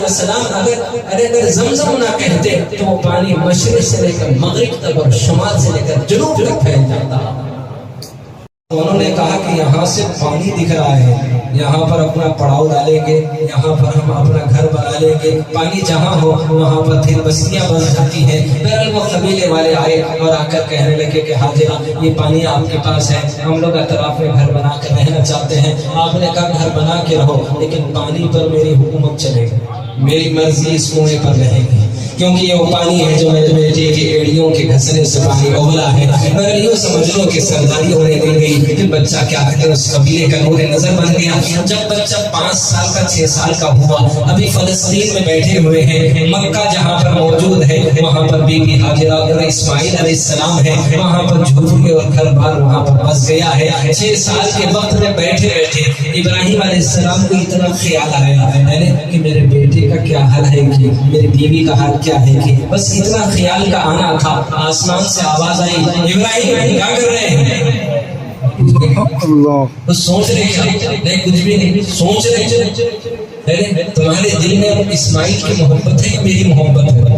السلام اگر زمزم نہ کہتے تو وہ پانی مشرق سے لے کر مغرب تک اور شمال سے لے کر جنوب تک پھیل جاتا۔ انہوں نے کہا کہ یہاں سے پانی دکھ رہا ہے، یہاں پر اپنا پڑاؤ ڈالیں گے، یہاں پر ہم اپنا گھر بنا لیں گے، پانی جہاں ہو وہاں پر پھر بستیاں بن جاتی ہیں۔ بہرحال وہ قبیلے والے آئے اور آ کر کہنے لگے کہ حاجرہ یہ پانی آپ کے پاس ہے، ہم لوگ اطراف میں گھر بنا کر رہنا چاہتے ہیں۔ آپ نے کہا گھر بنا کے رہو، لیکن پانی پر میری حکومت چلے گی، میری مرضی اس کنویں پر رہے گی، کیونکہ یہ وہ پانی ہے جو میرے بیٹے کی ایڑیوں کے گھسنے سے پانی ابلا ہے۔ میں یوں سمجھ لو کہ سرداری ہونے دی گئی، پھر بچہ کیا کہتے ہیں اس قبیلے کا نور نظر بن گیا۔ جب بچہ 5 سال کا 6 سال کا ہوا، ابھی فلسطین میں بیٹھے ہوئے ہیں، مکہ جہاں پر موجود ہے وہاں پر بی بی ہاجرہ اور اسماعیل علیہ السلام ہے، وہاں پر جھوپڑی اور گھر بار وہاں پر بس گیا ہے۔ 6 سال کے وقت میں بیٹھے بیٹھے ابراہیم علیہ السلام کو اتنا خیال آیا کہ میرے بیٹے کا کیا حال ہے، کہ میری بیوی کا حال کیا ہے، کہ بس اتنا خیال کا آنا تھا۔ آسمان سے آواز آئی، ابراہیم کیا کر رہے ہیں؟ اللہ بس سوچ رہے نہیں، کچھ بھی نہیں سوچ رہے، تمہارے دل میں اسماعیل کی محبت ہے کہ میری محبت ہے؟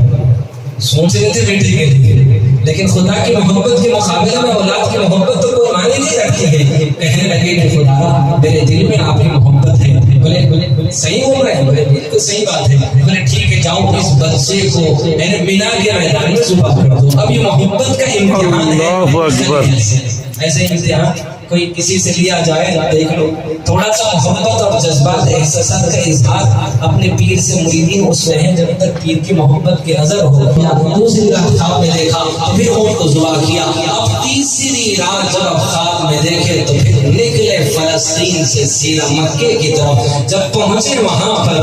سوچ رہے تھے بیٹے کے لیے، لیکن خدا کی محبت کے مقابلے میں اولاد کی محبت تو کوئی معنی نہیں رکھتی ہے۔ کہنے لگے کہ خدا میرے دل میں آپ کی محبت ہے۔ بولے صحیح ہو رہا ہے، بولے بالکل صحیح بات ہے۔ بولے ٹھیک ہے، جاؤ اس بچے کو مینا کے میدان میں ذبح کر دو۔ اب یہ محبت کا امتحان ہے، ایسے امتحان کوئی کسی سے لیا جائے، دیکھ لو تھوڑا سا محبت اور جذبات احساسات کا اظہار اپنے پیر سے مریدین اس میں ہیں جب تک پیر کی محبت کی نظر ہو۔ دوسری رات خواب میں دیکھا، پھر اونٹ کو ذبح کیا۔ اب تیسری رات جب خواب میں دیکھے تو پھر نکلے فلسطین سے سیدھا مکے کی طرف۔ جب پہنچے وہاں پر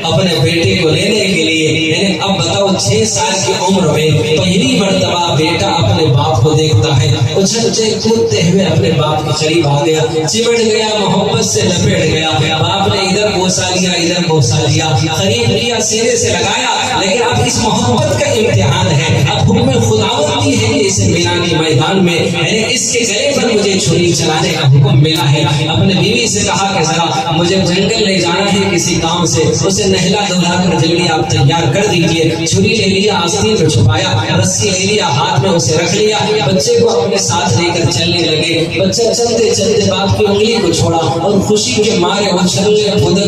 اپنے بیٹے کو لینے کے لیے، اب بتاؤ 6 سال کی عمر میں پہلی مرتبہ بیٹا اپنے باپ کو دیکھتا ہے، اچھلتے کودتے ہوئے اپنے باپ کے قریب آ گیا، چمٹ گیا، محبت سے لپیٹ گیا۔ باپ نے ادھر بوسا لیا، ادھر بوسا لیا، قریب لیا، سینے سے لگایا۔ لیکن اب اس محبت کا امتحان ہے، اب حکم خداوندی ہے کہ اسے مینا کے میدان میں اس کے گلے پر مجھے چھری چلانے کا حکم ملا ہے۔ اپنے بیوی سے کہا کہ ذرا مجھے جنگل لے جانا ہے کسی کام سے، اسے نہلا دھلا کر جلدی آپ تیار کر دیجیے۔ چھری لے لیا، آستین میں چھپایا، رسی لے لیا، ہاتھ میں اسے رکھ لیا، بچے کو اپنے ساتھ لے کر چلنے لگے۔ بچہ چلتے چلتے باپ کی انگلی کو چھوڑا اور خوشی کے مارے اچھلنے کودنے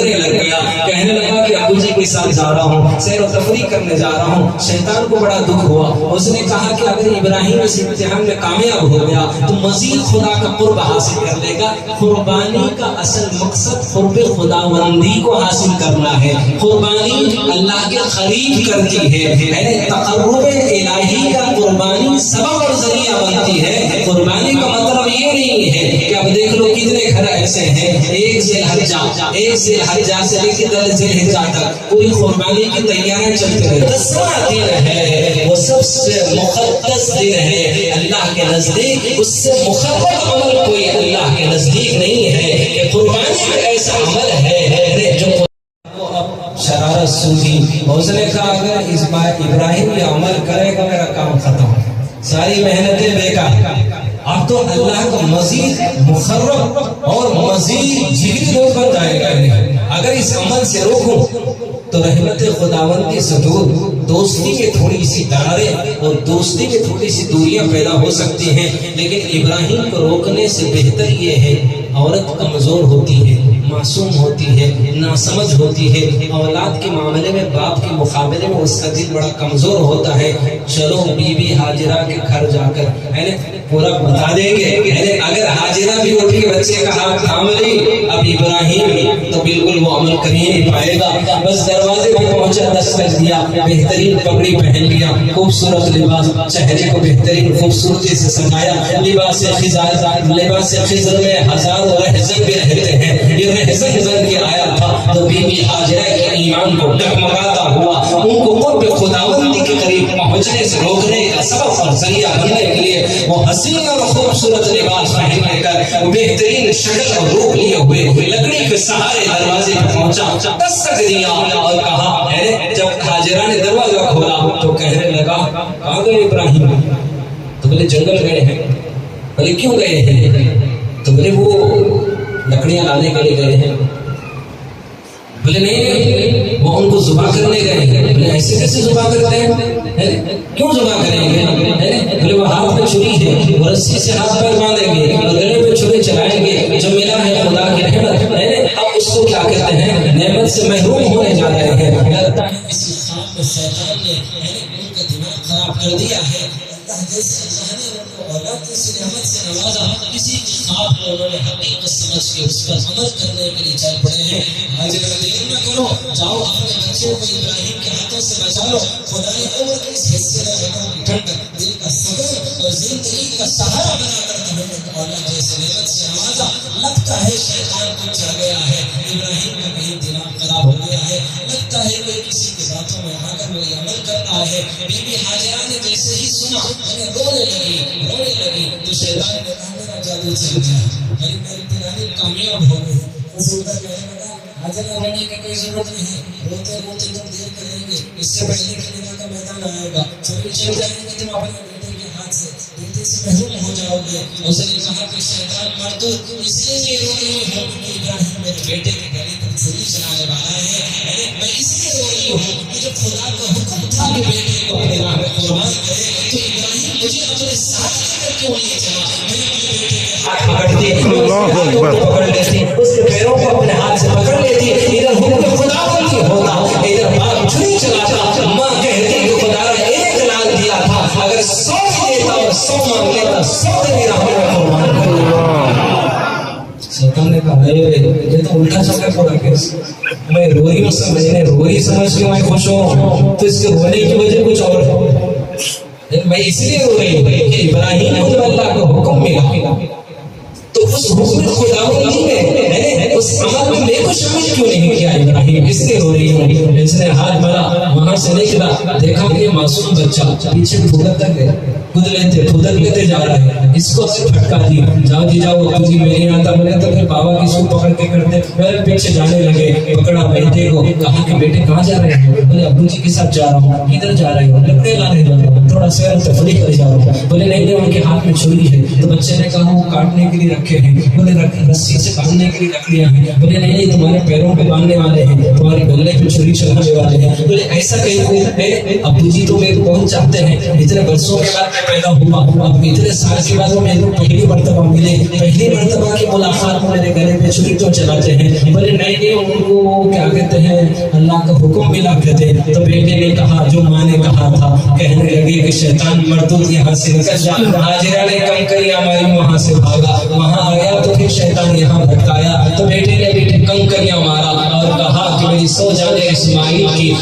لگ گیا۔ کہنے لگا کہ ابو جی کے ساتھ جا رہا ہوں، سیر و تفریح کرنے جا رہا ہوں۔ شیطان کو بڑا دکھ ہوا، اس نے کہا کہ اگر ابراہیم اس امتحان میں کامیاب ہو گیا تو مزید خدا کا قرب حاصل کر لے گا۔ قربانی کا اصل مقصد قرب خداوندی کو حاصل کرنا ہے۔ قربانی اللہ کے قریب کرتی ہے، تقرب الہی کا قربانی سبب اور ذریعہ بنتی ہے۔ قربانی کا مطلب یہ نہیں ہے کہ اب دیکھ لو کتنے گھر ایسے ہیں، ایک ذی الحجہ سے لے کے 10 ذی الحجہ تک پوری قربانی کی تیاریاں چلتی رہی۔ 10واں دن ہے وہ سب سے مقدس دن ہے اللہ کے نزدیک، اس سے مقدس عمل کوئی اللہ کے نزدیک نہیں ہے کہ قربانی کا ایسا عمل ہے جو شرارت سوزی۔ اس نے کہا اگر اس بار ابراہیم یہ عمل کرے گا میرا کام ختم، ساری محنتیں بیکار۔ اب تو اللہ کا مزید مخرب اور مزید جگری دور بن جائے گا۔ اگر اس عمل سے روکوں تو رحمت خداوندی سے دور دوستی کے تھوڑی سی دراریں اور دوستی کے تھوڑی سی دوریاں پیدا ہو سکتی ہیں۔ لیکن ابراہیم کو روکنے سے بہتر یہ ہے، عورت کمزور ہوتی ہے، معصوم ہوتی ہے، ناسمجھ ہوتی ہے، اولاد کے معاملے میں باپ کے مقابلے میں اس کا دل بڑا کمزور ہوتا ہے۔ چلو بی بی ہاجرہ کے گھر جا کر پورا بتا دیں گے۔ اگر ہاجرہ بھی اٹھ کے بچے کا ہاتھ تھام لی اب ابراہیم تو بالکل وہ عمل کر ہی نہیں پائے گا۔ بس دروازے پہ پہنچا، دستک دیا، بہترین پگڑی پہن لیا، خوبصورت لباس، چہرے کو بہترین خوبصورتی سے سجایا۔ لباس خضر میں ہزاروں رہزن بھی رہتے ہیں، یہ رہزن زن کے آیا تھا تو بی بی ہاجرہ کے ایمان کو ڈگمگاتا ہوا ان کو قرب خداوندی کے قریب پہنچنے سے روکنے کا سبب اور ذریعہ بننے کے لیے وہ حسین اور خوبصورت لباس پہن کر بہترین شکل اور روپ لیے ہوئے لکڑی کے سہارے دروازے پر پہنچا، دستک دیا اور کہا۔ جب ہاجرہ نے دروازہ کھولا تو کہنے لگا کہاں گئے ابراہیم؟ تو بولے جنگل گئے ہیں۔ بولے کیوں گئے ہیں؟ تو بولے وہ لکڑیاں لانے کے لیے گئے ہیں۔ بولے نہیں وہ ان کو ذبح کرنے گئے ہیں۔ بولے ایسے کیسے ذبح کرتے ہیں؟ کیوں ذبح کریں گے؟ بولے وہ ہاتھ میں چھری ہے، وہ رسی سے ہاتھ پیر باندھے لگے جو ملا ہے خدا کی رحمت ہے، اب اس کو کیا کہتے ہیں نعمت سے محروم ہونے جا رہے ہیں۔ لگتا ہے کسی خواب میں شیطان نے ان کا دماغ خراب کر دیا ہے۔ اللہ جیسے اللہ نے ان کو اولاد جیسی نعمت سے نوازا، کسی کی خواب کو انہوں نے حقیقت سمجھ کے اس پر عمل کرنے کے لیے چل پڑے ہیں۔ آج اگر دیر نہ کرو، جاؤ اپنے بچوں کو ابراہیم کے ہاتھوں سے بچا لو۔ خدا نے عمر کے اس حصے میں رگوں کی ٹھنڈک، دل کا صبر اور زندگی کا سہارا بنا کر تمہیں اولاد جیسے نعمت سے نوازا۔ لگتا ہے شیطان کو چڑھ گیا ہے، ابراہیم کا کہیں دماغ خراب ہو گیا ہے، لگتا ہے کوئی کسی کی باتوں میں آ کر وہی عمل کرتا ہے۔ بی بی ہاجرہ نے جیسے ہی سنا رونے لگی تو شیطان نے کہا میرا جادو چل گیا، میری پلانی کامیاب ہو گئی۔ رسول اللہ کہنے لگا ہاجرہ رونے کی کوئی ضرورت نہیں، روتے روتے تم دیر کریں گے، اس سے پہلے کہ نگاہ کا میدان آئے گا، چوری چل جائیں گے تم اپنے بیٹے کے ہاتھ سے، بیٹے سے محروم ہو جاؤ گے۔ اس نے کہا کہ شیطان مردود اس لیے رو رہی ہوں کہ ابراہیم میرے بیٹے کے گلے پر چھری چلانے والا ہے، میں اس لیے رو رہی ہوں کہ جب خدا کا حکم تھا کہ بیٹے کو اپنے راہ میں قربان کرے تو ابراہیم مجھے اپنے ساتھ لے کر کیوں نہیں چلا؟ میں اپنے بیٹے کے ہاتھ پکڑتی، پکڑ لیتی، اس کے پیروں کو اپنے ہاتھ سے پکڑ لیتی، ادھر حکم خدا بندی ہوتا، ادھر باپ چھری چلاتا، ماں کہتی کہ خدا نے 1 لاکھ دیا تھا، اگر 100 دیتا اور 100 مانگ لیتا 100 تیری راہ میں قربان کرتا۔ شیطان نے کہا یہ تو الٹا چل رہا پورا کیس، میں رو رہی ہوں سمجھنے، رو رہی سمجھ کے میں خوش ہوں تو اس کے رونے کی وجہ کچھ اور ہے، میں اس لیے رو رہی ہوں کہ ابراہیم کو اللہ کا حکم ملا تو اس حکم خداوندی میں اس عمل میں میرے کو شامل کیوں نہیں کیا ابراہیم، اس لیے رو رہی ہوں۔ اس نے ہاتھ بڑھا، وہاں سے نکلا، دیکھا کہ یہ معصوم بچہ پیچھے پھدک لیتے جا رہا ہے، اس کو سے پھٹکا دی، جاؤ جی جاؤ تجھے میں نہیں آتا، بولے تو پھر بابا کی سو پکڑ کے کرتے پھر پیچھے جانے لگے، پکڑا بیٹے کو، کہا کہ بیٹے کہاں جا رہے ہیں؟ بولے ابو جی کے ساتھ جا رہا ہوں۔ کدھر جا رہے ہو؟ لکڑے لانے جا رہا ہوں، تھوڑا سیر و تفریح کر جا رہا ہوں۔ بولے نہیں ان کے ہاتھ میں چھری ہے، تو بچے نے کہا وہ کاٹنے کے لیے رکھے ہیں، بولے رسی سے باندھنے کے لیے لکڑیاں ہیں، بولے نہیں تمہارے پیروں پہ باندھنے والے ہیں، تمہارے گلے پہ چھری چلانے والے ہیں۔ بولے ایسا کہیں ابو جی تو میرے کو بہت چاہتے ہیں، اتنے برسوں کے بعد میں پیدا ہوا، اب اتنے سال کے بعد وہ میرے کو پہلی مرتبہ ملے، پہلی مرتبہ کی ملاقات میں میرے گلے پہ چھری تو چلاتے ہیں۔ بولے نہیں ان کو کیا کہتے ہیں اللہ کا حکم ملا کہتے۔ تو بیٹے نے کہا جو ماں نے کہا تھا، کہنے لگے کہ شیطان مردود یہاں سے نکل جا۔ ہاجرہ نے کم کری ہماری وہاں سے بھاگا، وہاں آیا تو پھر شیطان یہاں بھٹکایا، تو بیٹے نے بھی کنکریاں مارا اور کہا کہ میری 100 جانیں اسماعیل کی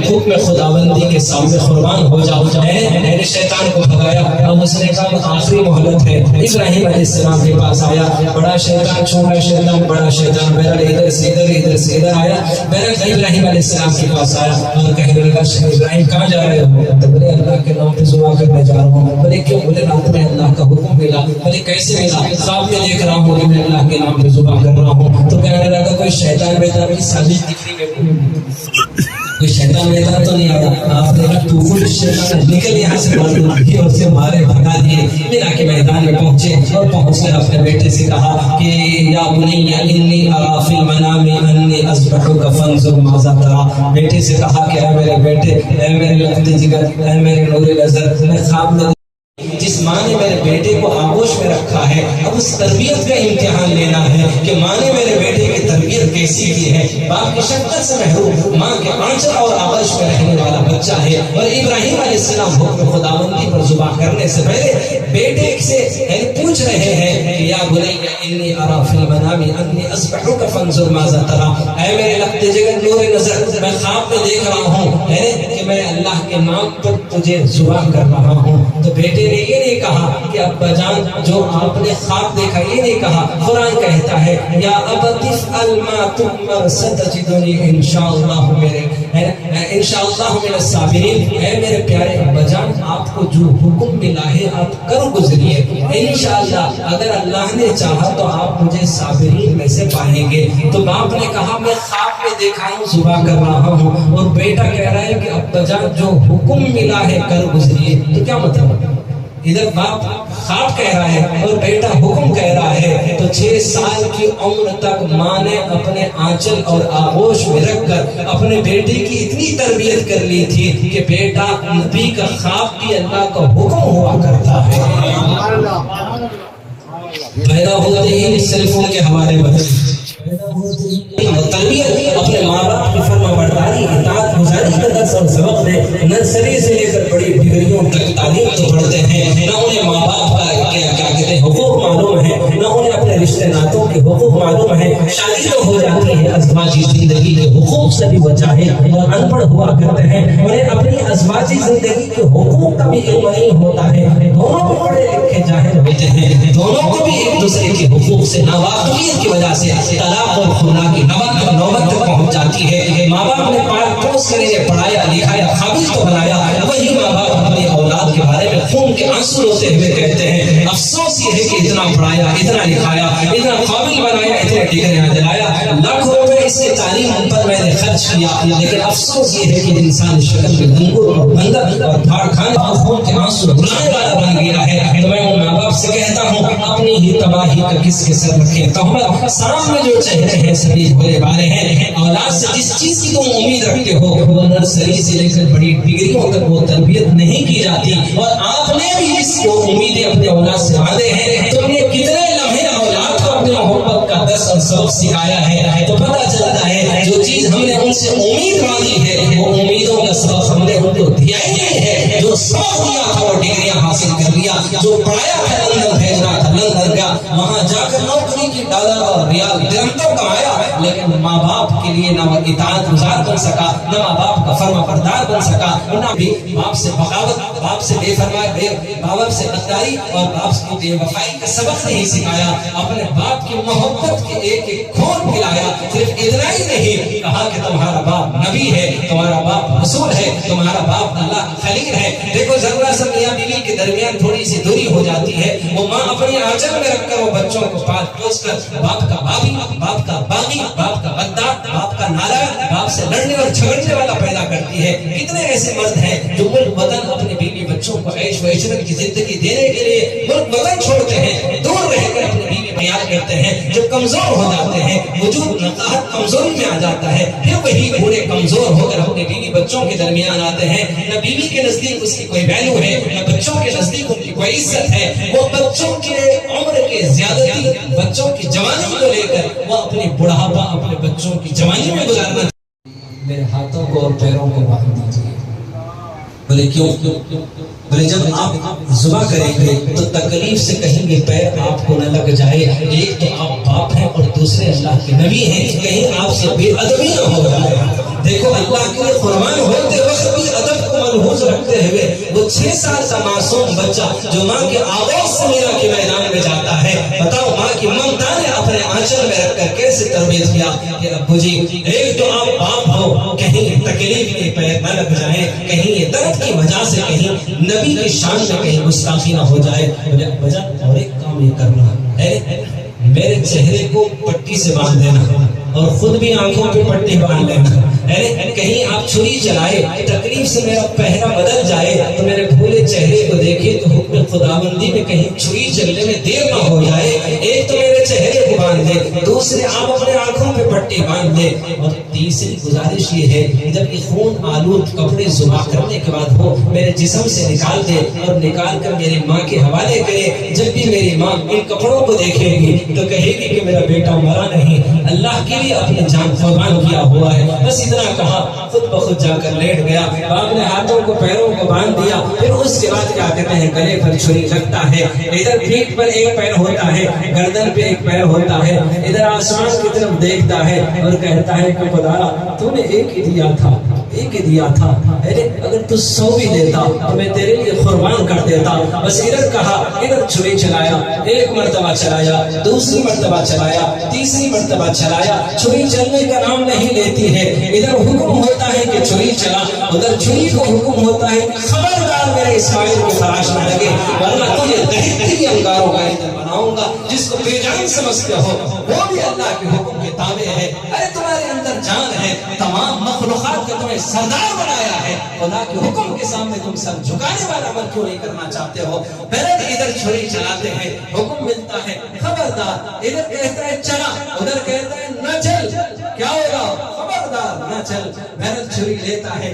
حکم خداوندی کے سامنے قربان ہو جاؤ۔ میرے شیطان کو بھگایا، اب اس نے کہا آخری مہلت ہے، ابراہیم علیہ السلام کے پاس آیا، بڑا شیطان چھوٹا شیطان بڑا شیطان بہرحال ادھر سے ادھر آیا، بہرحال ابراہیم علیہ السلام کے پاس آیا اور کہنے لگا ابراہیم کہاں جا رہے ہو؟ تو بولے اللہ کے نام پہ ذبح کرنے جا رہا ہوں۔ بولے کیوں؟ بولے رات میں اللہ کا حکم ملا۔ بولے کیسے ملا؟ خواب میں دیکھ رہا ہوں کہ میں اللہ کے نام پہ ذبح کر رہا ہوں۔ تو کہنے لگا کوئی شیطان بیدار کی سازش دکھ رہی ہے، کوئی شیطان بیدار تو نہیں آیا؟ آپ نے کہا تو شیطان نکل یہاں سے مردود اور سے مارے بھگا دیے۔ مینا کے میدان میں پہنچے اور پہنچ کر اپنے بیٹے سے کہا کہ یا بنی انی اری فی المنام انی اذبحک فانظر ماذا تری۔ بیٹے سے کہا کہ اے میرے بیٹے، اے میرے لگتے جگر، اے میرے نور نظر، میں خواب میں جس ماں نے میرے بیٹے کو آغوش میں رکھا ہے، اب اس تربیت کا امتحان لینا ہے کہ ماں نے میرے بیٹے کی تربیت کیسی کی ہے۔ باپ کی شفقت سے محروم، ماں کے آنچل اور آغوش میں رہنے والا بچہ ہے، اور ابراہیم علیہ السلام حکم خداوندی پر ذبح کرنے سے پہلے بیٹے سے پوچھ رہے ہیں کہ یا بنی انی اری فی المنام انی اذبحک فانظر ماذا تری۔ اے میرے لگتے جگر نور نظر، میں خواب میں دیکھ رہا ہوں کہ میں اللہ کے نام پر تجھے ذبح کر رہا ہوں۔ تو بیٹے نے یہ نہیں کہا کہ ابا جان جو آپ نے خواب دیکھا، یہ نہیں کہا۔ قرآن کہتا ہے یا ابت افعل ما تؤمر ستجدنی انشاءاللہ انشاءاللہ من الصابرین۔ اے میرے پیارے ابا جان آپ کو جو حکم ملا ہے آپ کر گزریے، انشاءاللہ اگر اللہ نے چاہا تو آپ مجھے صابرین میں سے پائیں گے۔ تو باپ نے کہا میں خواب میں دیکھا ہوں ذبح کر رہا ہوں، اور بیٹا کہہ رہا ہے کہ ابا جان جو حکم ملا ہے کر گزریے۔ تو کیا مطلب؟ ادھر باپ خواب کہہ رہا ہے اور بیٹا حکم کہہ رہا ہے۔ تو 6 سال کی عمر تک ماں نے اپنے آنچل اور آغوش میں رکھ کر اپنے بیٹے کی اتنی تربیت کر لی تھی کہ بیٹا نبی کا خواب بھی اللہ کا حکم ہوا کرتا ہے۔ پیدا ہوتے ہی صرف ان کے حوالے بدل تربیت اپنے ماں باپ کی فرما برداری اطاعت گزاری کا درس اور سبق دے. نرسری سے لے کر بڑی ڈگریوں تک تعلیم تو پڑھتے ہیں. نہ انہیں ماں باپ کا کیا کہتے ہیں حقوق معلوم ہے, نہ انہیں اپنے رشتے ناتوں کے حقوق معلوم ہے. شادی تو ہو جاتی ہے, ازواجی زندگی کے حقوق سے بھی وہ جاہل اور ان پڑھ ہوا کرتے ہیں. انہیں اپنی ازواجی زندگی کے حقوق کا بھی علم نہیں ہوتا ہے. دونوں کو پڑھے لکھے جاہل ہوتے ہیں, دونوں کو بھی ایک دوسرے کے حقوق سے ناواقفیت کی وجہ سے طلاق اور خلا کی نوبت تک پہنچ جاتی ہے. ماں باپ نے پاک پوس کر انہیں پڑھایا لکھایا قابل تو بنایا, وہی ماں باپ اپنی اولاد کے بارے میں خون کے آنسو روتے ہوئے کہتے ہیں افسوس یہ ہے کہ اتنا پڑھایا, اتنا لکھایا, اتنا قابل بنایا, اتنے ڈگریاں دلایا, لاکھوں روپے اس کے تعلیم پر میں نے خرچ کیا, لیکن افسوس یہ ہے کہ انسان شکل میں دنگور اور بندر اور دھاڑ کھانے اور خون کے آنسو رلانے والا بن گیا ہے. تو میں ان ماں باپ سے کہتا ہوں اپنی ہی تباہی کا کس کے سر رکھیں. تہمت سامنے جو چہرے ہیں سبھی بھولے بھالے ہیں. اولاد سے جس چیز کی تم امید رکھتے ہو وہ نرسری سے لے کر بڑی ڈگریوں تک وہ تربیت نہیں کی جاتی, اور آپ نے بھی اس کو امیدیں اپنے اولاد سے باندھے ہیں. تم نے کتنے لمحے اولاد کو اپنی محبت کا درس اور سبق سکھایا ہے, تو پتہ چلتا ہے جو چیز ہم نے ان سے امید باندھی ہے وہ امیدوں کا سبق ہم نے ان کو دیا ہی نہیں ہے. جو سبق دیا تھا وہ ڈگریاں حاصل کر لیا, جو پڑھایا تھا لندن بھیجنا تھا لندن کا, وہاں جا کر نوکری کی ڈالر اور ریال درہم تو کمایا, لیکن ماں باپ کے لیے نہ وہ اطاعت گزار بن سکا, نہ ماں باپ کا فرما بردار بن سکا, نہ بھی باپ سے بغاوت, باپ سے بے فرمائی, باپ سے غداری اور باپ کی بے وفائی کا سبق نہیں سکھایا. اپنے باپ کی محبت کے ایک ایک کھول پلایا. صرف اتنا ہی نہیں کہا کہ تمہارا باپ نبی ہے, تمہارا باپ رسول ہے, تمہارا باپ اللہ کا خلیل ہے. دیکھو ذرا سا میاں بیوی کے درمیان تھوڑی سی دوری ہو جاتی ہے, وہ ماں اپنی آنچل میں رکھ کر وہ بچوں کو پاس پوس کر باپ کا بابی, باپ کا باغی, باپ کا غدار, باپ کا نالا, باپ سے لڑنے اور جھگڑنے والا پیدا کرتی ہے. کتنے ایسے مرد ہیں جو ملک وطن اپنے بیوی بچوں کو عیش و عشرت کی زندگی دینے کے لیے ملک وطن چھوڑتے ہیں, دور رہ کر اپنی بیوی پیار کرتے ہیں. جب کمزور ہو جاتے ہیں, وجود نقاہت کمزوری میں آ جاتا ہے, پھر وہی بوڑھے کمزور ہو کر اپنے بیوی بچوں کے درمیان آتے ہیں. نہ بیوی کے نزدیک اس کی کوئی ویلیو ہے, نہ بچوں کے نزدیک ان کی کوئی عزت ہے. وہ بچوں کے عمر کے زیادتی, بچوں کی جوانی کو لے کر وہ اپنی بڑھاپا اپنے بچوں کی جوانی میں گزارنا. میرے ہاتھوں کو اور پیروں کو باندھ دیجیے. بولے کیوں؟ بولے جب آپ ذبح کریں گے تو تکلیف سے کہیں گے پیر آپ کو نہ لگ جائے. ایک تو آپ باپ ہیں اور دوسرے اللہ کے نبی ہیں, کہیں آپ سے بے ادبی نہ ہو جائے. دیکھو اللہ کے لیے قربان ہوتے وقت بھی ادب کو ملحوظ رکھتے ہوئے وہ 6 سال کا معصوم بچہ جو ماں کے آغاز سے میرا کے میدان میں جاتا ہے, بتاؤ ماں کی ممتا نے اپنے آنچل میں رکھ کر کیسے تربیت کیا کہ ابو جی ایک تو آپ باپ ہو, کہیں تکلیف کے پیر نہ لگ جائیں, کہیں یہ درد کی وجہ سے کہیں نبی کی شان میں کہیں گستاخی نہ ہو جائے. وجہ اور ایک کام یہ کرنا ہے, میرے چہرے کو پٹی سے باندھ دینا اور خود بھی آنکھوں پہ پٹی باندھ لینا. کہیں آپ چھری چلائے, تکلیف سے میرا پہنا بدل جائے تو میرے بھولے چہرے کو دیکھے تو حکم خداوندی میں کہیں چھری چلنے میں دیر نہ ہو جائے. ایک تو میرے چہرے کو باندھ دے, دوسرے آپ اپنے آنکھوں پہ پٹی باندھ دے, اور تیسری گزارش یہ ہے جب یہ خون آلود کپڑے ذبح کرنے کے بعد ہو میرے جسم سے نکال دے اور نکال کر میری ماں کے حوالے کرے. جب بھی میری ماں ان کپڑوں کو دیکھے گی تو کہے گی کہ میرا بیٹا مرا نہیں, اللہ کے لیے اپنی جان قربان کیا ہوا ہے. بس اتنا کہا, خود بخود جا کر لیٹ گیا. باپ نے ہاتھوں کو پیروں کو باندھ دیا. پھر اس کے بعد کیا کہتے ہیں گلے پر چھری لگتا ہے, ادھر پیٹھ پر ایک پیر ہوتا ہے, گردن پہ ایک پیر ہوتا ہے, ادھر آسمان کی طرف دیکھتا ہے اور کہتا ہے کہ خدا تو نے ایک ہی دیا تھا, ایک ہی دیا تھا, اگر تو 100 بھی دیتا تو میں تیرے لیے قربان کر دیتا. بس ادھر کہا, ادھر چھری چلایا, ایک مرتبہ چلایا, دوسری مرتبہ چلایا, تیسری مرتبہ چلایا. چھری چلنے کا نام نہیں لیتی ہے. ادھر حکم ہوتا ہے کہ چھری چلا, ادھر چھری کو حکم ہوتا ہے خبردار میرے اسماعیل کو خراش نہ لگے ورنہ تجھے دہتے کی انگاروں کا ایندھن بناؤں گا. جس کو بے جان سمجھتے ہو وہ بھی اللہ کے حکم کے تابع ہے. ارے تمہارے اندر جان ہے, تمام مخلوقات کا تمہیں سردار بنایا ہے, خدا کے حکم کے سامنے تم سر جھکانے والا عمل کیوں نہیں کرنا چاہتے ہو؟ پہلے ادھر چھری چلاتے ہیں, حکم ملتا ہے خبردار, ادھر کہتا ہے چلا, ادھر کہتا ہے نہ چل, کیا ہوگا؟ خبردار نہ چل. بہرحال چھری لیتا ہے,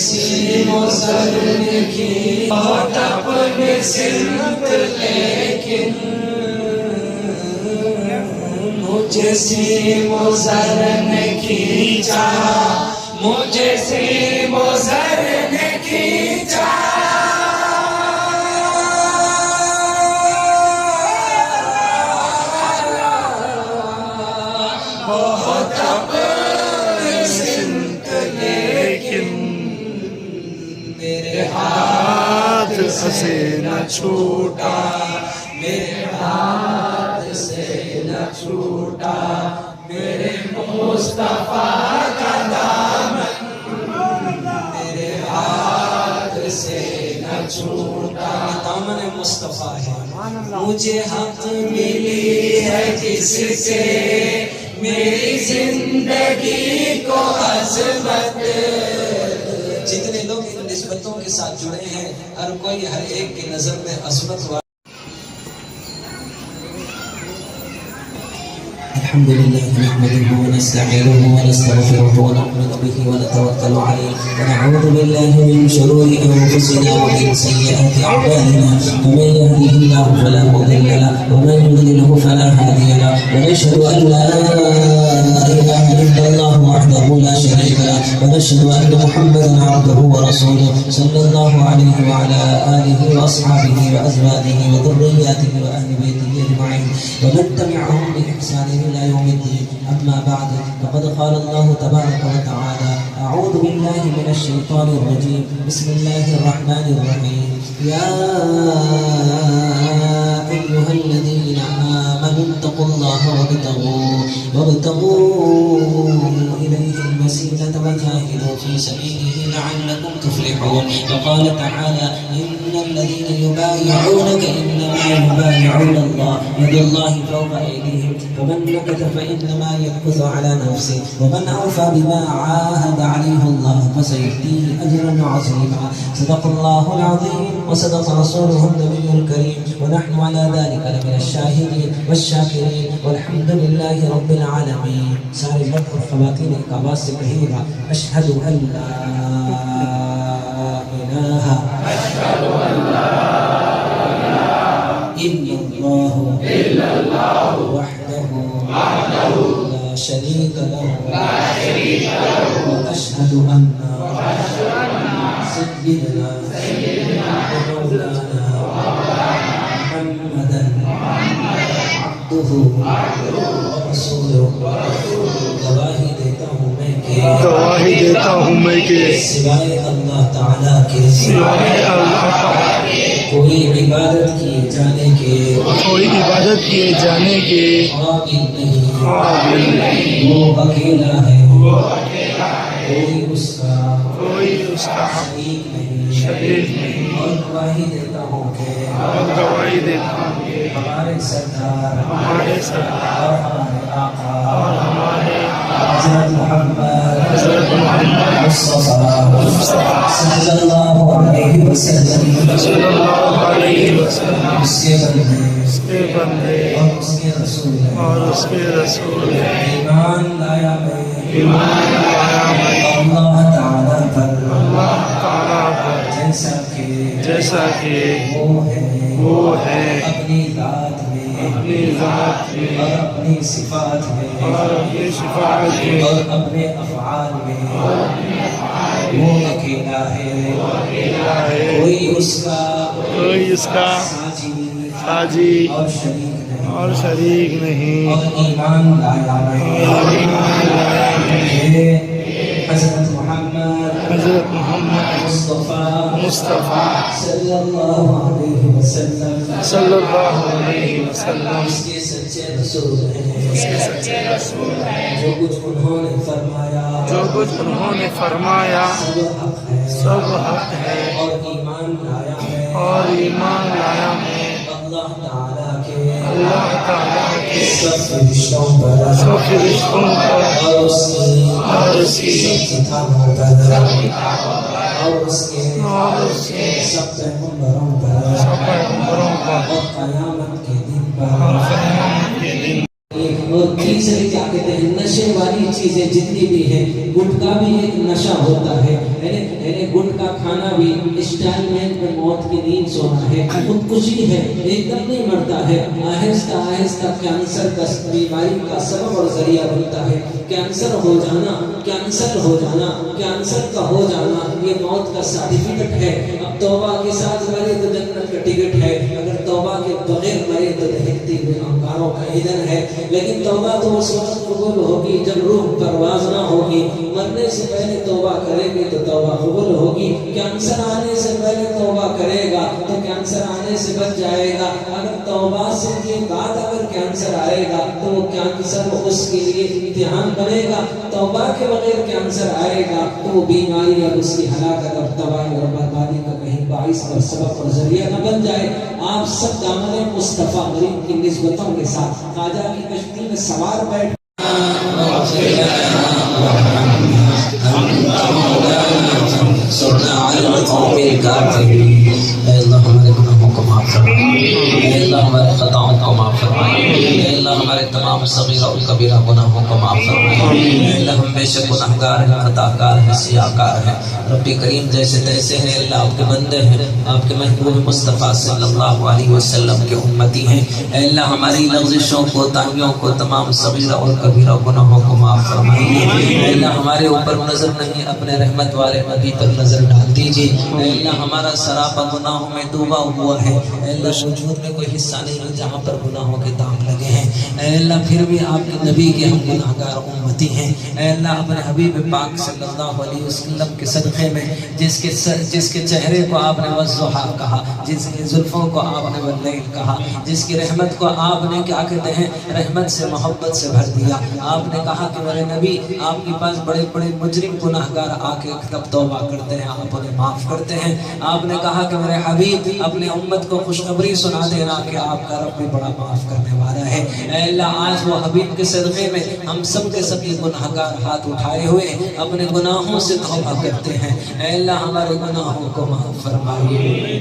سی مزر کی بہت اپنے سمت لیکن مجھے سی مزر نے کھینچا مجھے سی مزر نے کھینچا بہت اپنے سمت لیکن میرے ہاتھ سے نہ چھوٹا میرے ہاتھ سے نہ چھوٹا میرے مصطفیٰ کا دامن میرے ہاتھ سے نہ چھوٹا دامن مصطفیٰ ہے مجھے حق ملی ہے جس سے میری زندگی کو عظمت جتنے لوگ ان نسبتوں کے ساتھ جڑے ہیں ہر کوئی ہر ایک کی نظر میں عظمت ہوا الحمد لله نحمده ونستعينه ونستغفره ونؤمن به ونتوكل عليه ونعوذ بالله من شرور انفسنا ومن سيئات اعمالنا ومن يهده الله فلا مضل له ومن يضلله فلا هادي له ونشهد ان لا اله الا الله وحده لا شريك له ونشهد ان محمدا عبده ورسوله صلى الله عليه وعلى اله واصحابه وازواجه وذرياته واهل بيته اجمعين ومن تبعهم باحسان إلى يوم الدين أما بعد فقد قال الله تبارك وتعالى أعوذ بالله من الشيطان الرجيم بسم الله الرحمن الرحيم يا أيها الذين آمنوا اتقوا الله وابتغوا إليه الوسيلة وجاهدوا في سبيله لعلكم تفلحون وقال تعالى إن الذين يبايعونك إنما يبايعون الله يد الله فوق أيديهم فمن نكث فإنما ينكث على نفسه ومن أوفى بما عاهد عليه الله فسيؤتيه أجرا عظيما صدق الله العظيم وصدق رسوله النبي الكريم ونحن على ذلك لمن الشاهدين والشاكرين والحمد لله رب العالمين ساري مرد والخواتين إقامات كثيرة أشهد أن لا إله إلا الله وحده لا شريك له وأشهد أن سيدنا ومولانا محمدا عبده ورسوله گواہی دیتا ہوں میں کہ سوائے اللہ تعالیٰ کے کوئی عبادت کیے جانے کے قابل نہیں وہ اکیلا ہے کوئی اس کا شریک نہیں اور گواہی دیتا ہوں کہ ہمارے سردار اور ہمارے آقا حضرت محمد مصطفیٰ صلی اللہ علیہ وسلم اس کے بندے اور اس کے رسول ایمان لایا میں اللہ تعالیٰ پر جیسا کہ وہ ہے اپنی ذات میں اور اپنی صفات میں اور اپنے افعال میں وہ اکیلا ہے کوئی اس کا ساجی اور شریک نہیں اور ایمان لایا ہے حضرت محمد مصطفیٰ صلی اللہ علیہ وسلم اس کے سچے رسول ہیں جو کچھ انہوں نے فرمایا سب حق ہے اور ایمان لایا ہے اللہ تعالیٰ کے سب فرشتوں پر اور اس کی کتابوں پر اور اس کے سب پیغمبروں پر اور قیامت کے دن پر ایک وہ تیسرے کیا کہتے ہیں نشے والی چیزیں جتنی بھی ہیں، گٹکا بھی ایک نشہ ہوتا ہے، یعنی گٹکا کھانا بھی اسٹالمنٹ میں موت کی نیند سونا ہے، خودکشی ہے، ایک دم نہیں مرتا ہے، آہستہ آہستہ کینسر کا بیماری کا سبب اور ذریعہ بنتا ہے۔ کینسر ہو جانا، کینسر ہو جانا، کینسر کا ہو جانا یہ موت کا سرٹیفکیٹ ہے۔ اب توبہ کے ساتھ مرے تو جنت کا ٹکٹ ہے، اگر توبہ کے بغیر مرے تو دہکتے ہوئے انگاروں کا ایندھن ہے۔ لیکن توبہ تو اس وقت قبول ہوگی جب روح پرواز نہ ہوگی۔ مرنے سے پہلے توبہ کرے گی تو توبہ قبول ہوگی۔ کینسر آنے سے پہلے توبہ کرے گا تو کینسر آنے سے بچ جائے گا۔ اگر توبہ سے کے بعد اگر کینسر آئے گا تو وہ کینسر اس کے لیے امتحان بنے گا۔ توبہ کے بغیر کینسر آئے گا تو وہ بیماری اور اس کی ہلاکت اور تباہی اور بربادی کا کہیں باعث اور سبب اور ذریعہ نہ بن جائے۔ آپ سب دامن مصطفیٰ غریب کی نسبتوں کے ساتھ خواجہ کی کشتی میں سوار بیٹھ اے اللہ ہمارے گناہوں کو معاف فرمائے، اے اللہ ہمارے خطاؤں کو معاف فرمائے، اے اللہ ہمارے تمام صغیرہ و کبیرہ گناہوں کو معاف فرمائے۔ اے اللہ ہم بے شک گناہگار ہیں، خطا کار ہیں، سیاہ کار ہیں۔ رب کریم جیسے تیسے ہیں اللہ آپ کے بندے ہیں، آپ کے محبوب مصطفیٰ صلی اللہ علیہ وسلم کے امتی ہیں۔ اے اللہ ہماری لغزشوں کو، تانیوں کو، تمام صغیرہ اور کبیرہ گناہوں کو معاف فرمائیے۔ اے اللہ ہمارے اوپر نظر نہیں، اپنے رحمت والے نبی پر نظر ڈال دیجیے۔ اے اللہ ہمارا سراپا گناہوں میں ڈوبا ہوا ہے، اے اللہ وجود میں کوئی حصہ نہیں جہاں پر گناہوں کے داغ لگے ہیں۔ اے اللہ پھر بھی آپ کے نبی کے ہم گناہگار امتی ہیں۔ اے اللہ اپنے حبیب پاک صلی اللہ علیہ وسلم کے صدقے میں جس کے چہرے کو آپ نے والضحیٰ کہا، جس کی زلفوں کو آپ نے واللیل کہا، جس کی رحمت کو آپ نے کیا کہتے ہیں رحمت سے محبت سے بھر دیا۔ آپ نے کہا کہ میرے نبی آپ کے پاس بڑے بڑے مجرم گناہگار آ کے تب توبہ کرتے ہیں، آپ انہیں معاف کرتے ہیں۔ آپ نے کہا کہ میرے حبیب اپنے امت کو خوشخبری سنا دینا کہ آپ کا رب بھی بڑا معاف کرنے والا ہے۔ اے اللہ آج وہ حبیب کے صدقے میں ہم سب کے سب گناہگار ہاتھ اٹھائے ہوئے اپنے گناہوں سے توبہ کرتے ہیں۔ اے اللہ ہمارے گناہوں کو معاف فرمائیے،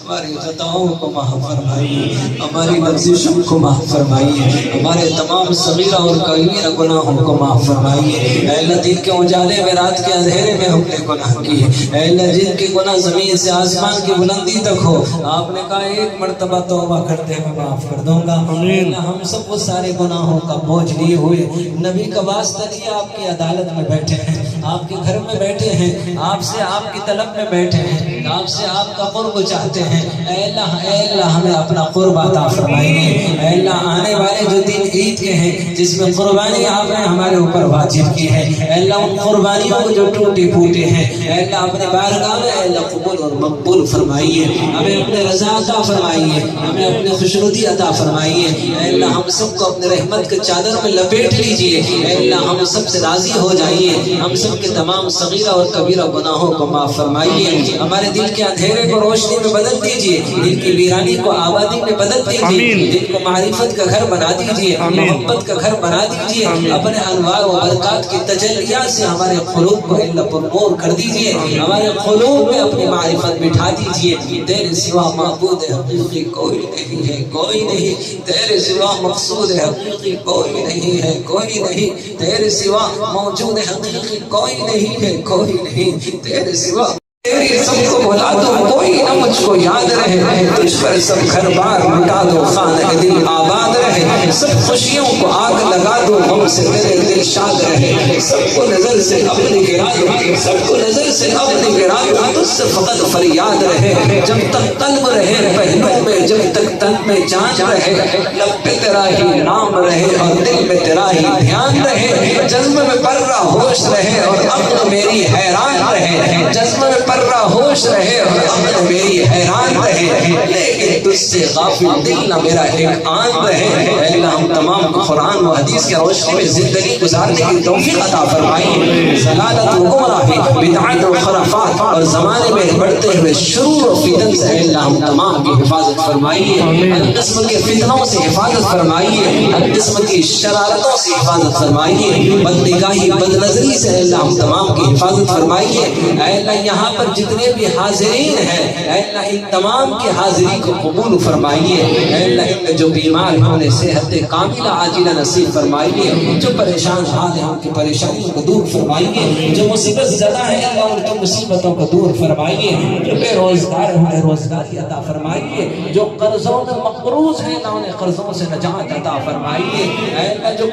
ہماری خطاؤں کو معاف فرمائیے، ہماری لغزشوں کو معاف فرمائیے، ہمارے تمام صغیرہ اور کبیرہ گناہوں کو معاف فرمائیے۔ اے اللہ دن کے اجالے میں رات کے اندھیرے میں ہم نے گناہ کیے، اے اللہ جن کے گناہ زمین سے آسمان کی بلندی تک ہو، آپ نے کہا ایک مرتبہ توبہ کرتے میں معاف کر دوں گا۔ اے اللہ ہم سب وہ سارے گناہوں کا بوجھ لیے ہوئے نبی کا واسطہ لیے آپ کی عدالت میں بیٹھے ہیں، آپ کے گھر میں بیٹھے ہیں، آپ سے آپ کی طلب میں بیٹھے ہیں، آپ سے آپ کا قرب چاہتے ہیں۔ اے اللہ ہمیں اپنا قرب عطا فرمائیے۔ اے اللہ آنے والے جو دن عید کے ہیں جس میں قربانی آپ نے ہمارے اوپر واجب کی ہے، اے اللہ ان قربانیوں کو جو ٹوٹے پھوٹے ہیں اے اللہ اپنے بارگاہ میں اے اللہ قبول اور مقبول فرمائیے، ہمیں اپنے رضا عطا فرمائیے، ہمیں اپنے خوشنودی عطا فرمائیے۔ اے اللہ ہم سب کو اپنے رحمت کے چادر میں لپیٹ لیجئے۔ اے اللہ ہم سب سے راضی ہو جائیے، ہم سب کے تمام صغیرہ اور کبیرہ گناہوں کو معاف فرمائیے، ہمارے دل کے اندھیرے کو روشنی میں بدل دیجئے، دل کی ویرانی کو آبادی میں بدل دیجئے، دل کو معرفت کا گھر بنا دیجئے، محبت کا گھر بنا دیجئے، اپنے انوار و برکات کی تجلیات سے ہمارے قلوب کو اللہ پر نور کر دیجئے، ہمارے قلوب میں اپنی معرفت بٹھا دیجئے۔ تیرے سوا معبود حقیقی کوئی نہیں ہے، کوئی نہیں، تیرے سوا مقصود حقیقی کوئی نہیں ہے، کوئی نہیں، تیرے سوا موجود حقیقی کوئی نہیں ہے، کوئی نہیں، تیرے سوا تیری سب کو بھلا دو کوئی نہ مجھ کو یاد رہے، تجھ پر سب گھر بار مٹا دو خانہ دل آباد رہے، سب خوشیوں کو آگ لگا دو غم سے تیرے دل شاد رہے، سب کو نظر سے اپنی گرا دو، سب کو نظر سے اپنی گرا دو، تجھ سے فقط فریاد رہے، جب تک قلب رہے پہلو میں، جب تک تن میں جان رہے، لب پہ تیرا ہی نام رہے اور دل میں تیرا ہی دھیان رہے، جذب میں پرہ ہوش رہے اور عقل میری حیران رہے، جذب میں پرہ ہوش رہے اور عقل میری حیران رہے، لیکن تجھ سے غافل دل نہ میرا ایک آن رہے۔ اے اللہ ہم تمام کو قرآن و حدیث کے روشنی میں زندگی گزارنے کی توفیق عطا فرمائیے۔ ضلالت و گمراہی، بدعت و خرافات اور زمانے میں بڑھتے ہوئے شرور و فتن سے اے اللہ ہم تمام کی حفاظت فرمائیے، ہر قسم کے فتنوں سے حفاظت فرمائیے، ہر قسم کی شرارتوں سے حفاظت فرمائیے، بدنگاہی بد نظری سے اے اللہ ہم تمام کی حفاظت فرمائیے۔ اے اللہ یہاں پر جتنے بھی حاضرین ہیں اے اللہ ان تمام کی حاضری کو قبول قبول فرمائیے، اے اللہ ان میں جو بیمار ہیں انہیں صحت کاملہ عاجلہ نصیب فرمائیے، جو پریشان حال ہیں ان کی پریشانیوں کو دور فرمائیے، جو مصیبت زدہ ہیں اللہ ان کی مصیبتوں کو دور فرمائیے، جو بے روزگار ہیں انہیں روزگاری عطا فرمائیے، جو قرضوں میں مقروض ہیں اللہ انہیں قرضوں سے نجات عطا فرمائیے، اے اللہ جو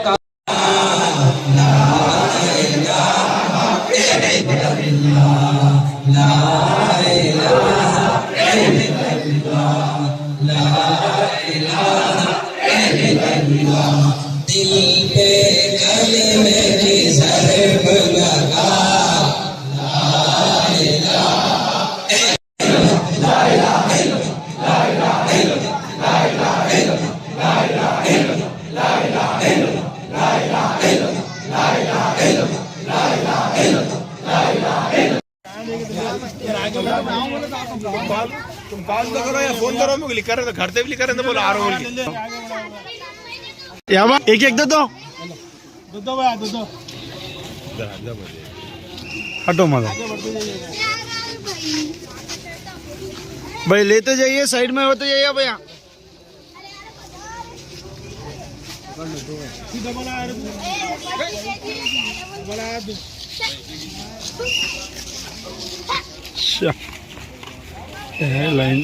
دل پہ کلمے کی ضرب لگا تم کال تو کرو یا فون کرو میں لکھ کر رہے گھر سے بھی لکھ رہے تو بولو آ رہا ہوں ایک ایک دو ہٹو مزہ بھائی لیتے جائیے سائڈ میں ہوتے جائیے بھیا لائن